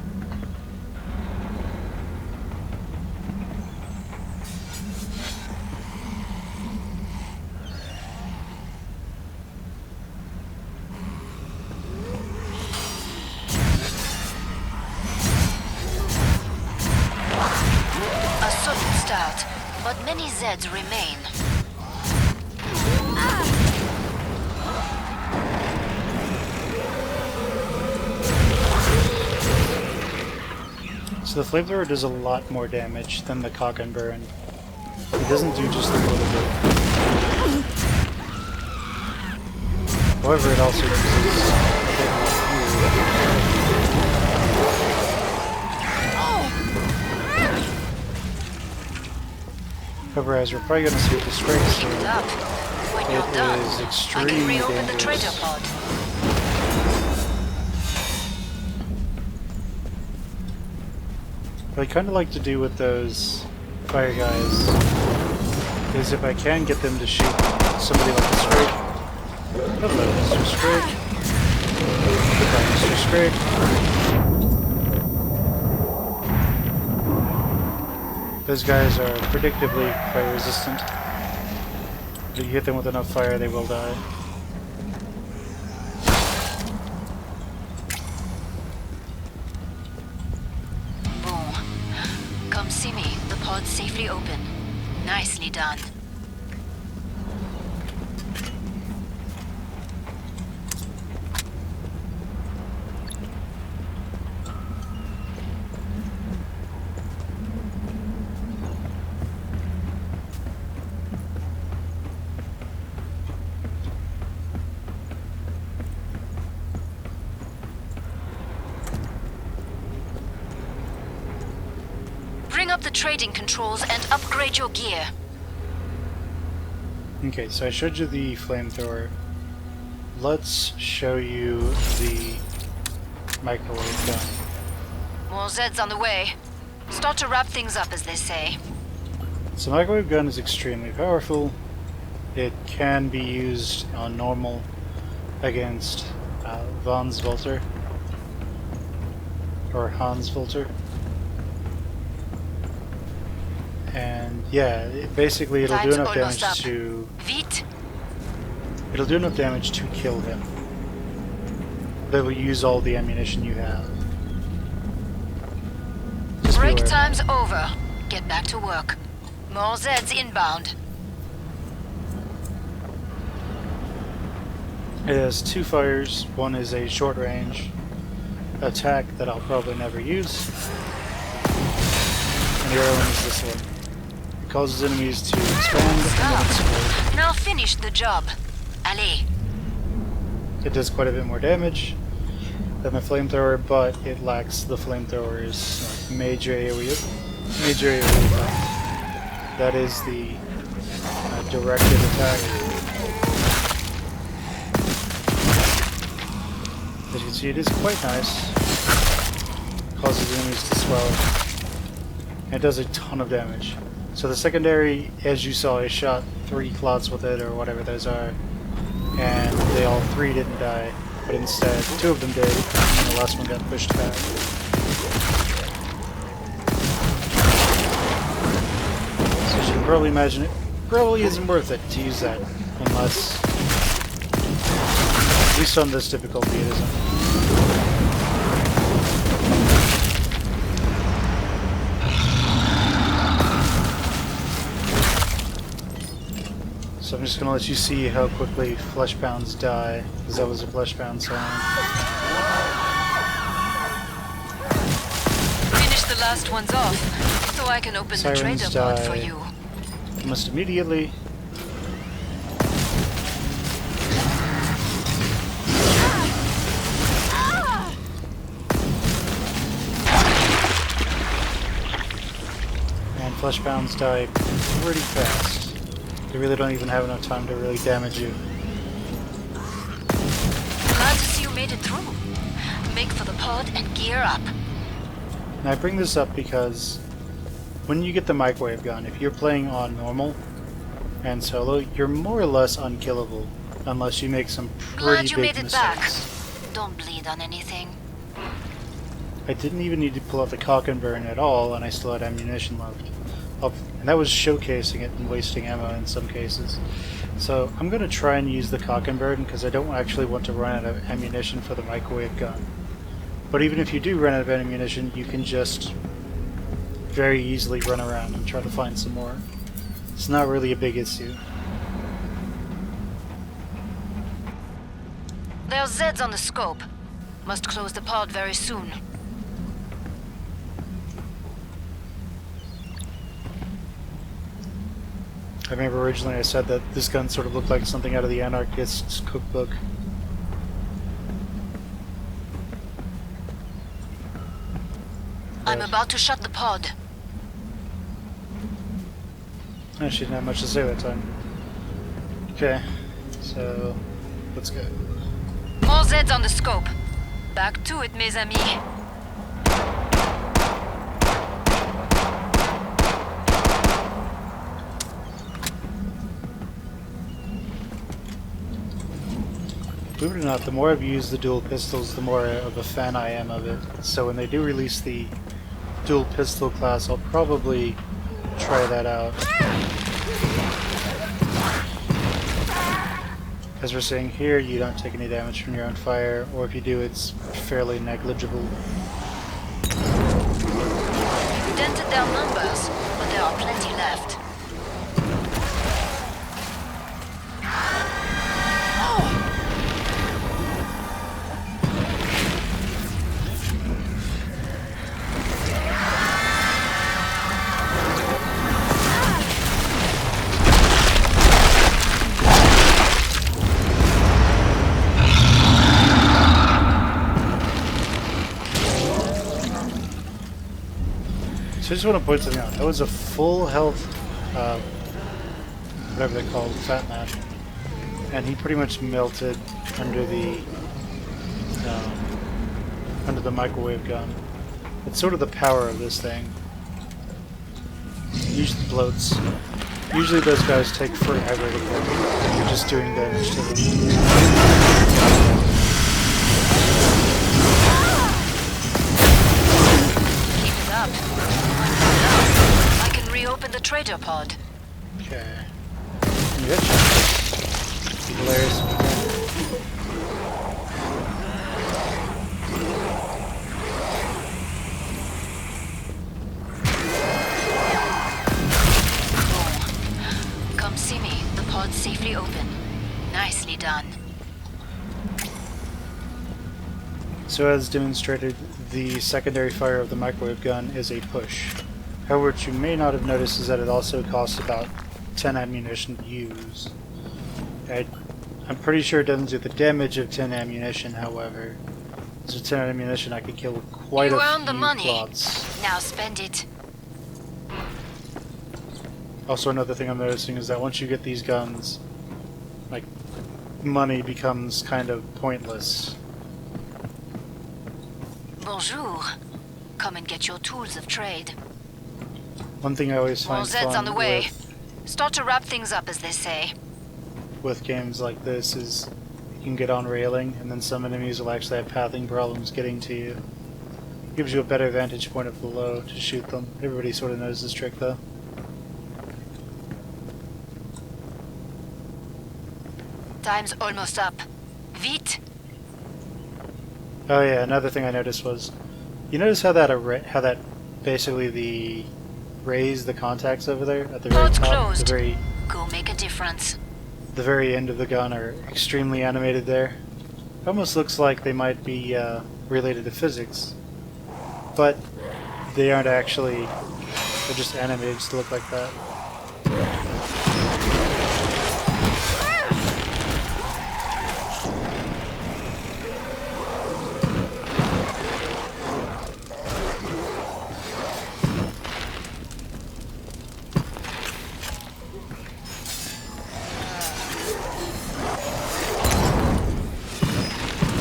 B: A sudden start, but many Zeds remain.
A: So the flamethrower does a lot more damage than the cock and burn. It doesn't do just a little bit. However, it also uses a bit more fuel. However, as we're probably going to see with the strike
B: Keep it
A: soon,
B: up. When
A: it
B: you're done,
A: is
B: I
A: extremely
B: can reopen the trader
A: dangerous.
B: pod.
A: What I kind of like to do with those fire guys is if I can get them to shoot somebody like a Scrake. Hello, Mr. Scrake. Goodbye, Mr. Scrake. Those guys are predictably fire resistant. If you hit them with enough fire, they will die.
B: Boom. Come see me. The pod's safely open. Nicely done. Bring up the trading controls and upgrade your gear.
A: Okay, so I showed you the flamethrower. Let's show you the microwave gun.
B: More Zeds on the way. Start to wrap things up, as they say.
A: So microwave gun is extremely powerful. It can be used on normal against Vaughn's Volter or Hans Volter. And yeah, basically it'll do
B: Time's
A: enough
B: almost
A: damage
B: up.
A: to
B: Vite.
A: it'll do enough damage to kill him. They will use all the ammunition you have. Just be
B: Break
A: aware.
B: time's over. Get back to work. More Zeds inbound.
A: It has two fires. One is a short range attack that I'll probably never use. And the other one is this one. causes enemies to expand and then explode.
B: Now finish the job. Allez.
A: It does quite a bit more damage than the flamethrower, but it lacks the flamethrower's major AoE effect. That is the directed attack. As you can see, it is quite nice. Causes enemies to swell. And it does a ton of damage. So the secondary, as you saw, I shot 3 clots with it, or whatever those are. And they all 3 didn't die. But instead, 2 of them did, and the last one got pushed back. So as you can probably imagine, it probably isn't worth it to use that, unless, at least on this difficulty, it isn't. So I'm just going to let you see how quickly flesh pounds die, because that was a flesh pound sound.
B: Finish the last ones off, so I can open the trader pod for you.
A: Almost immediately. And flesh pounds die pretty fast. They really don't even have enough time to really damage you.
B: Glad to see you made it through. Make for the pod and gear up.
A: Now I bring this up because when you get the microwave gun, if you're playing on normal and solo, you're more or less unkillable unless you make some
B: Glad
A: pretty
B: you
A: big
B: made it
A: mistakes.
B: back. Don't bleed on anything.
A: I didn't even need to pull out the cock and burn at all, and I still had ammunition left. And that was showcasing it and wasting ammo in some cases. So I'm going to try and use the cock and burn because I don't actually want to run out of ammunition for the microwave gun. But even if you do run out of ammunition, you can just very easily run around and try to find some more. It's not really a big issue.
B: There's Zeds on the scope. Must close the pod very soon.
A: I remember originally I said that this gun sort of looked like something out of the Anarchist's cookbook.
B: I'm about to shut the pod.
A: I she didn't have much to say that time. Okay, so let's go.
B: More Zeds on the scope. Back to it, mes amis.
A: Believe it or not, the more I've used the dual pistols, the more of a fan I am of it. So when they do release the dual pistol class, I'll probably try that out. As we're seeing here, you don't take any damage from your own fire, or if you do, it's fairly negligible.
B: You've dented their numbers, but there are plenty left.
A: So I just want to point something out. That was a full health, whatever they call it, fat man. And he pretty much melted under the microwave gun. It's sort of the power of this thing. Usually bloats. Usually those guys take forever to kill. You're just doing damage to them.
B: I can reopen the trader pod.
A: Okay. Good. Hilarious.
B: Come see me. The pod's safely open. Nicely done.
A: So as demonstrated, the secondary fire of the microwave gun is a push. However, what you may not have noticed is that it also costs about 10 ammunition to use. I'm pretty sure it doesn't do the damage of 10 ammunition, however. With 10 ammunition, I could kill quite a few
B: the money.
A: plots.
B: Now spend it.
A: Also, another thing I'm noticing is that once you get these guns, like, money becomes kind of pointless.
B: Bonjour. Come and get your tools of trade.
A: One thing I always
B: More
A: find
B: Zeds
A: fun
B: on the way. Start to wrap things up, as they say.
A: with games like this is you can get on railing, and then some enemies will actually have pathing problems getting to you. Gives you a better vantage point up below to shoot them. Everybody sort of knows this trick, though.
B: Time's almost up. Vite!
A: Oh yeah, another thing I noticed was, you notice how that basically the raise the contacts over there at the very
B: Port's
A: top,
B: closed.
A: the
B: Go make a difference.
A: very end of the gun are extremely animated there. It almost looks like they might be related to physics, but they aren't actually. They're just animated to look like that.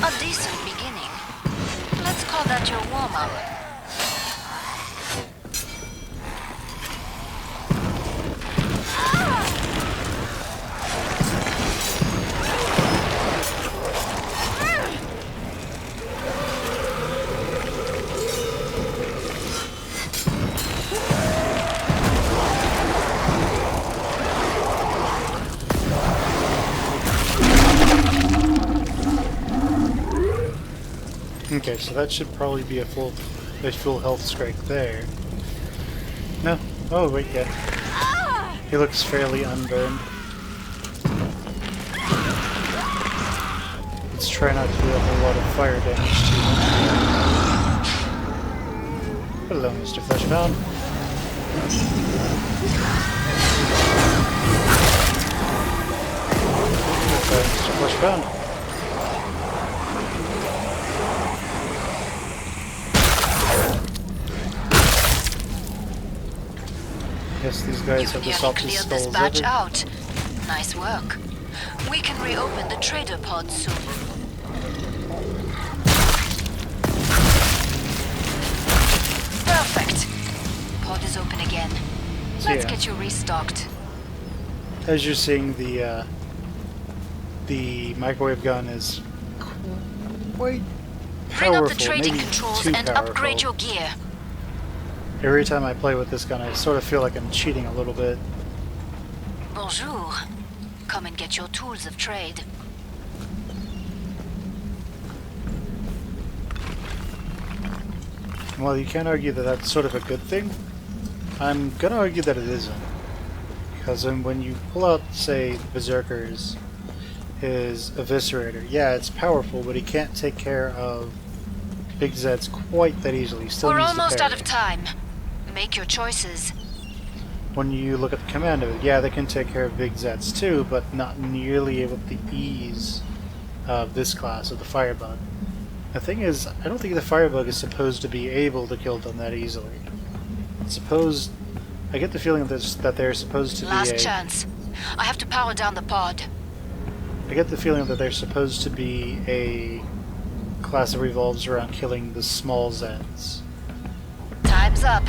B: A decent beginning. Let's call that your warm-up.
A: Okay, so that should probably be a full health strike there. No? Oh wait, yeah. He looks fairly unburned. Let's try not to do a whole lot of fire damage to him. Hello, Mr. Fleshbound. Hello, Mr. Fleshbound. Yes, these guys have the
B: You've nearly
A: softest
B: cleared this
A: skulls
B: batch
A: ever.
B: out. Nice work. We can reopen the trader pod soon. Perfect. Pod is open again.
A: So
B: Let's
A: yeah,
B: get you restocked.
A: as you're seeing, the microwave gun is quite
B: Bring up
A: powerful,
B: the trading
A: maybe
B: controls
A: too
B: and
A: powerful.
B: upgrade your gear.
A: Every time I play with this gun, I sort of feel like I'm cheating a little bit.
B: Bonjour. Come and get your tools of trade.
A: Well, you can't argue that that's sort of a good thing. I'm gonna argue that it isn't. Because when you pull out, say, Berserker's, his Eviscerator, yeah, it's powerful, but he can't take care of Big Zeds quite that easily. He still
B: We're
A: needs to
B: almost
A: parry.
B: out of time. Make your choices.
A: When you look at the command of it, yeah, they can take care of Big Zeds too, but not nearly with the ease of this class, of the Firebug. The thing is, I don't think the Firebug is supposed to be able to kill them that easily. I get the feeling that they're supposed to
B: Last
A: be
B: chance. I have to power down the pod.
A: I get the feeling that they're supposed to be a class that revolves around killing the small Zeds.
B: Time's up.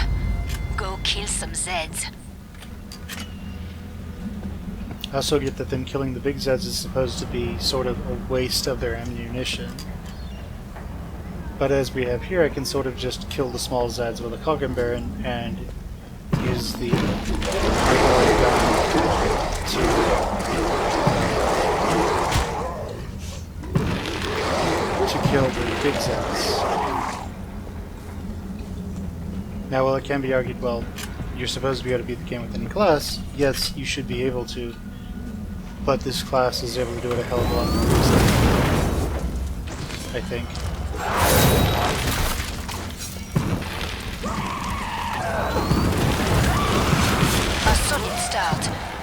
B: Go kill some Zeds.
A: I also get that them killing the big Zeds is supposed to be sort of a waste of their ammunition. But as we have here, I can sort of just kill the small Zeds with a Coggin Baron and use the microwave gun to kill the big Zeds. Now, while it can be argued, well, you're supposed to be able to beat the game with any class, yes, you should be able to, but this class is able to do it a hell of a lot more easily, I think.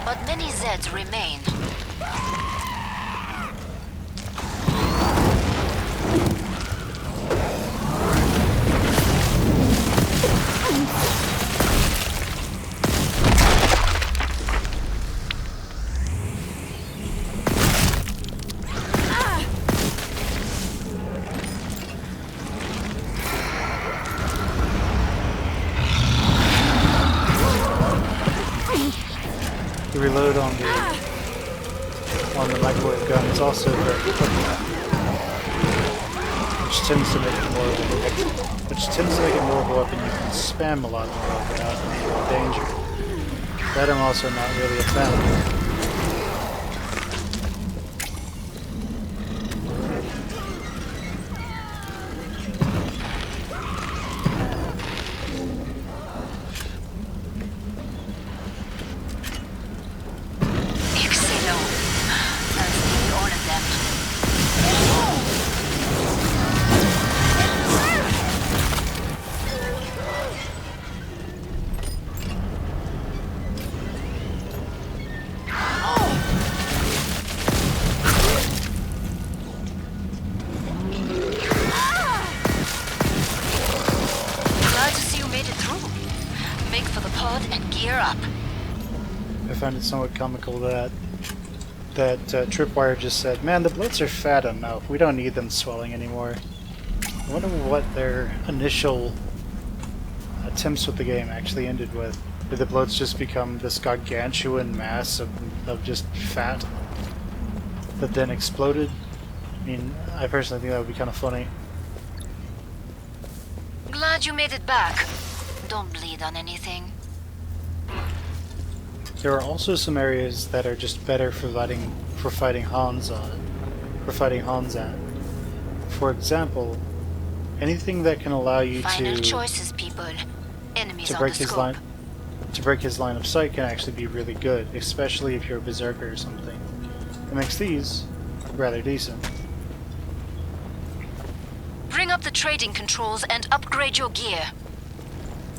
B: but many Zeds remain.
A: The reload on the microwave gun is also very quick, which tends to make it more of a weapon you can spam a lot more without any real danger. That I'm also not really a fan of. I found it somewhat comical that Tripwire just said, "Man, the bloats are fat enough. We don't need them swelling anymore." I wonder what their initial attempts with the game actually ended with. Did the bloats just become this gargantuan mass of just fat that then exploded? I mean, I personally think that would be kind of funny.
B: Glad you made it back. Don't bleed on anything.
A: There are also some areas that are just better for fighting Hans at. For example, anything that can allow you
B: Final choices, people. Enemies
A: to
B: on
A: break
B: the
A: his
B: scope.
A: break his line of sight can actually be really good, especially if you're a berserker or something. It makes these rather decent.
B: Bring up the trading controls and upgrade your gear.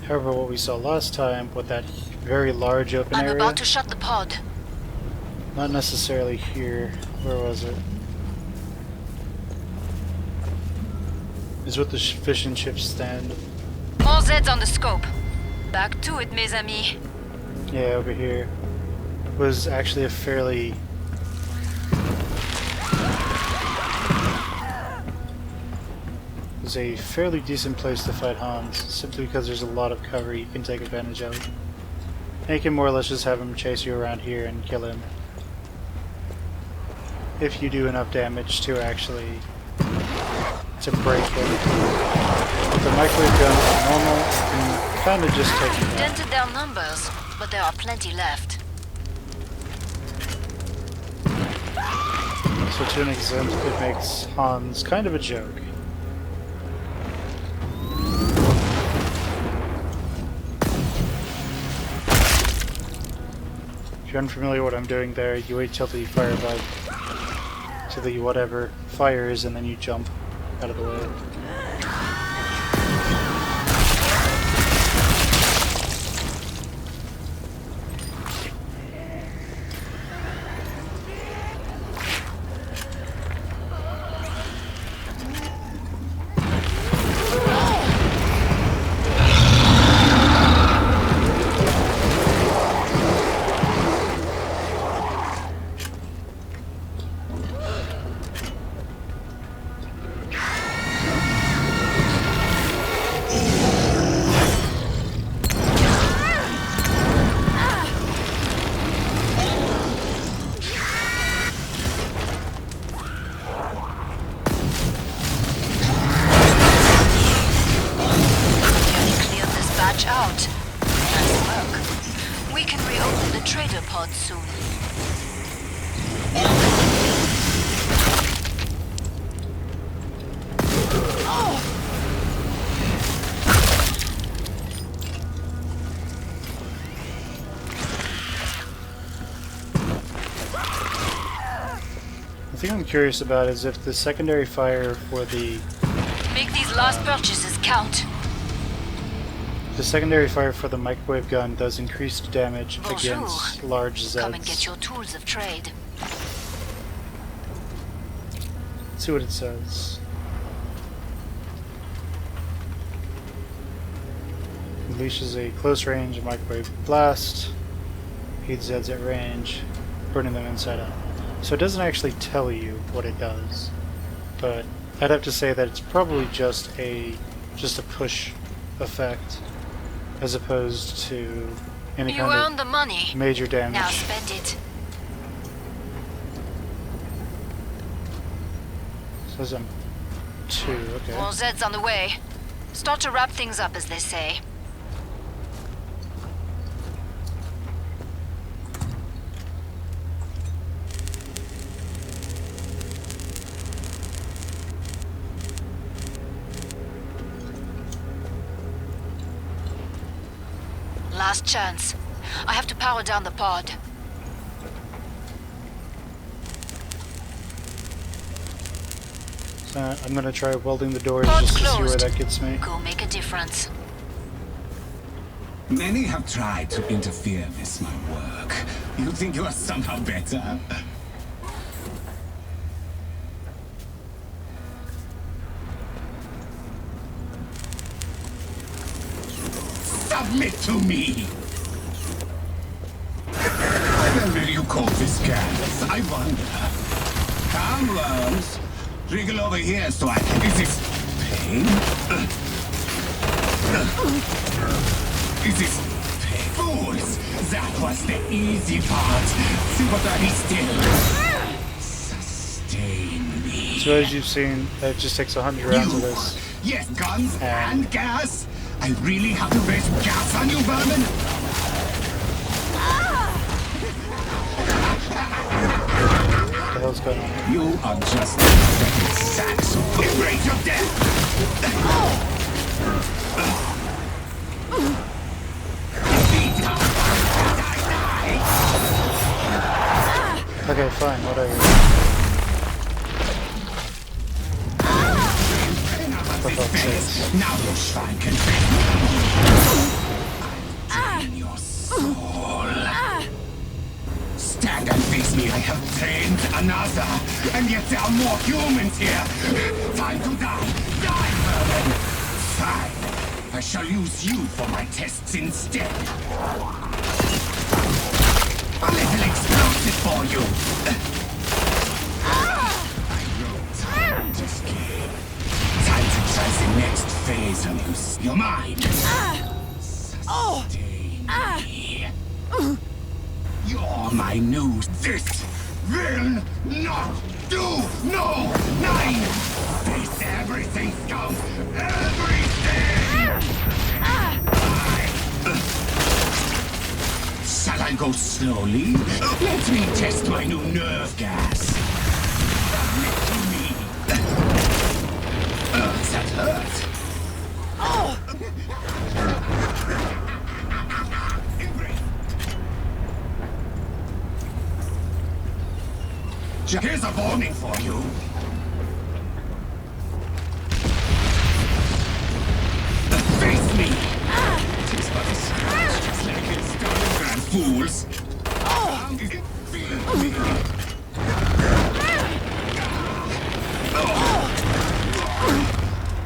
A: However, what we saw last time with that very large open
B: I'm
A: area,
B: about to shut the pod.
A: not necessarily here. Where was it? Is what the fish and chips stand.
B: More Zeds on the scope. Back to it, mes amis.
A: Yeah, over here. Was actually a fairly... was a fairly decent place to fight Hans, simply because there's a lot of cover you can take advantage of. And you can more or less just have him chase you around here and kill him. If you do enough damage to actually... to break him. With the microwave gun is normal, you can kind of just take him down.
B: Dented their numbers, but there are plenty left.
A: So to an extent, it makes Hans kind of a joke. If you're unfamiliar with what I'm doing there, you wait till the firebug, till the whatever fires, and then you jump out of the way.
B: Out. Nice work. We can reopen the trader pod soon.
A: The thing I'm curious about is if the secondary fire for the...
B: Make these last purchases count.
A: The secondary fire for the microwave gun does increased damage
B: Bonjour.
A: against large Zeds.
B: Come and get your tools of trade.
A: Let's see what it says. Unleashes a close range microwave blast. Heats Zeds at range, burning them inside out. So it doesn't actually tell you what it does, but I'd have to say that it's probably just a push effect, as opposed to any
B: You
A: kind
B: earned the money.
A: of major damage.
B: Now spend it.
A: Says I'm 2, okay.
B: More Zeds on the way. Start to wrap things up, as they say. Last chance. I have to power down the pod.
A: So I'm gonna try welding the doors
B: Pod's
A: just to see where
B: closed.
A: that gets me.
B: Go make a difference.
C: Many have tried to interfere with my work. You think you are somehow better? Submit to me! Whether will you call this gas? I wonder. Come, worms. Wriggle over here so I can... Is this pain? Is this pain? Fools! That was the easy part. Sympathy still. Sustain me.
A: So as you've seen, it just takes 100 rounds of this.
C: Yes, guns and gas? I really have to raise gas on you, vermin?
A: What the hell's going on?
C: You are just pathetic sacks of embrace your death!
A: Okay, fine, whatever. For fuck's sakes.
C: Now your shrine can drain your soul. Stand and face me. I have trained another, and yet there are more humans here. Time to die. Die, vermin. Fine. I shall use you for my tests instead. A little explosive for you. I wrote this game. Time to try the next phase of your mind. Sustain me. You're my news. This will not do. No. 9. Face everything, scum. Everything. Shall I go slowly? Let me test my new nerve gas. Submit to me. That hurt. Here's a warning for you. Face me. It is but a scratch, just like it's done, grand fools. Feel me.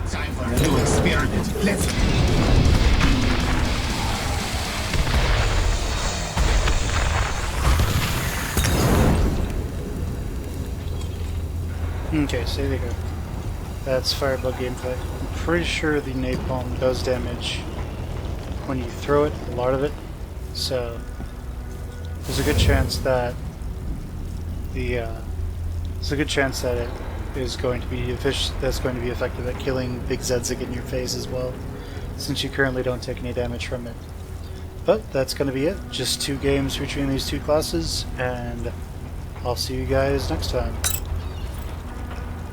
C: Time for a new experiment. Let's...
A: Okay, so there you go. That's Firebug gameplay. I'm pretty sure the napalm does damage when you throw it, a lot of it. So there's a good chance that it is going to be effective at killing big Zedzig in your face as well, since you currently don't take any damage from it. But that's going to be it. Just 2 games featuring these 2 classes, and I'll see you guys next time.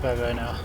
A: Bye bye now.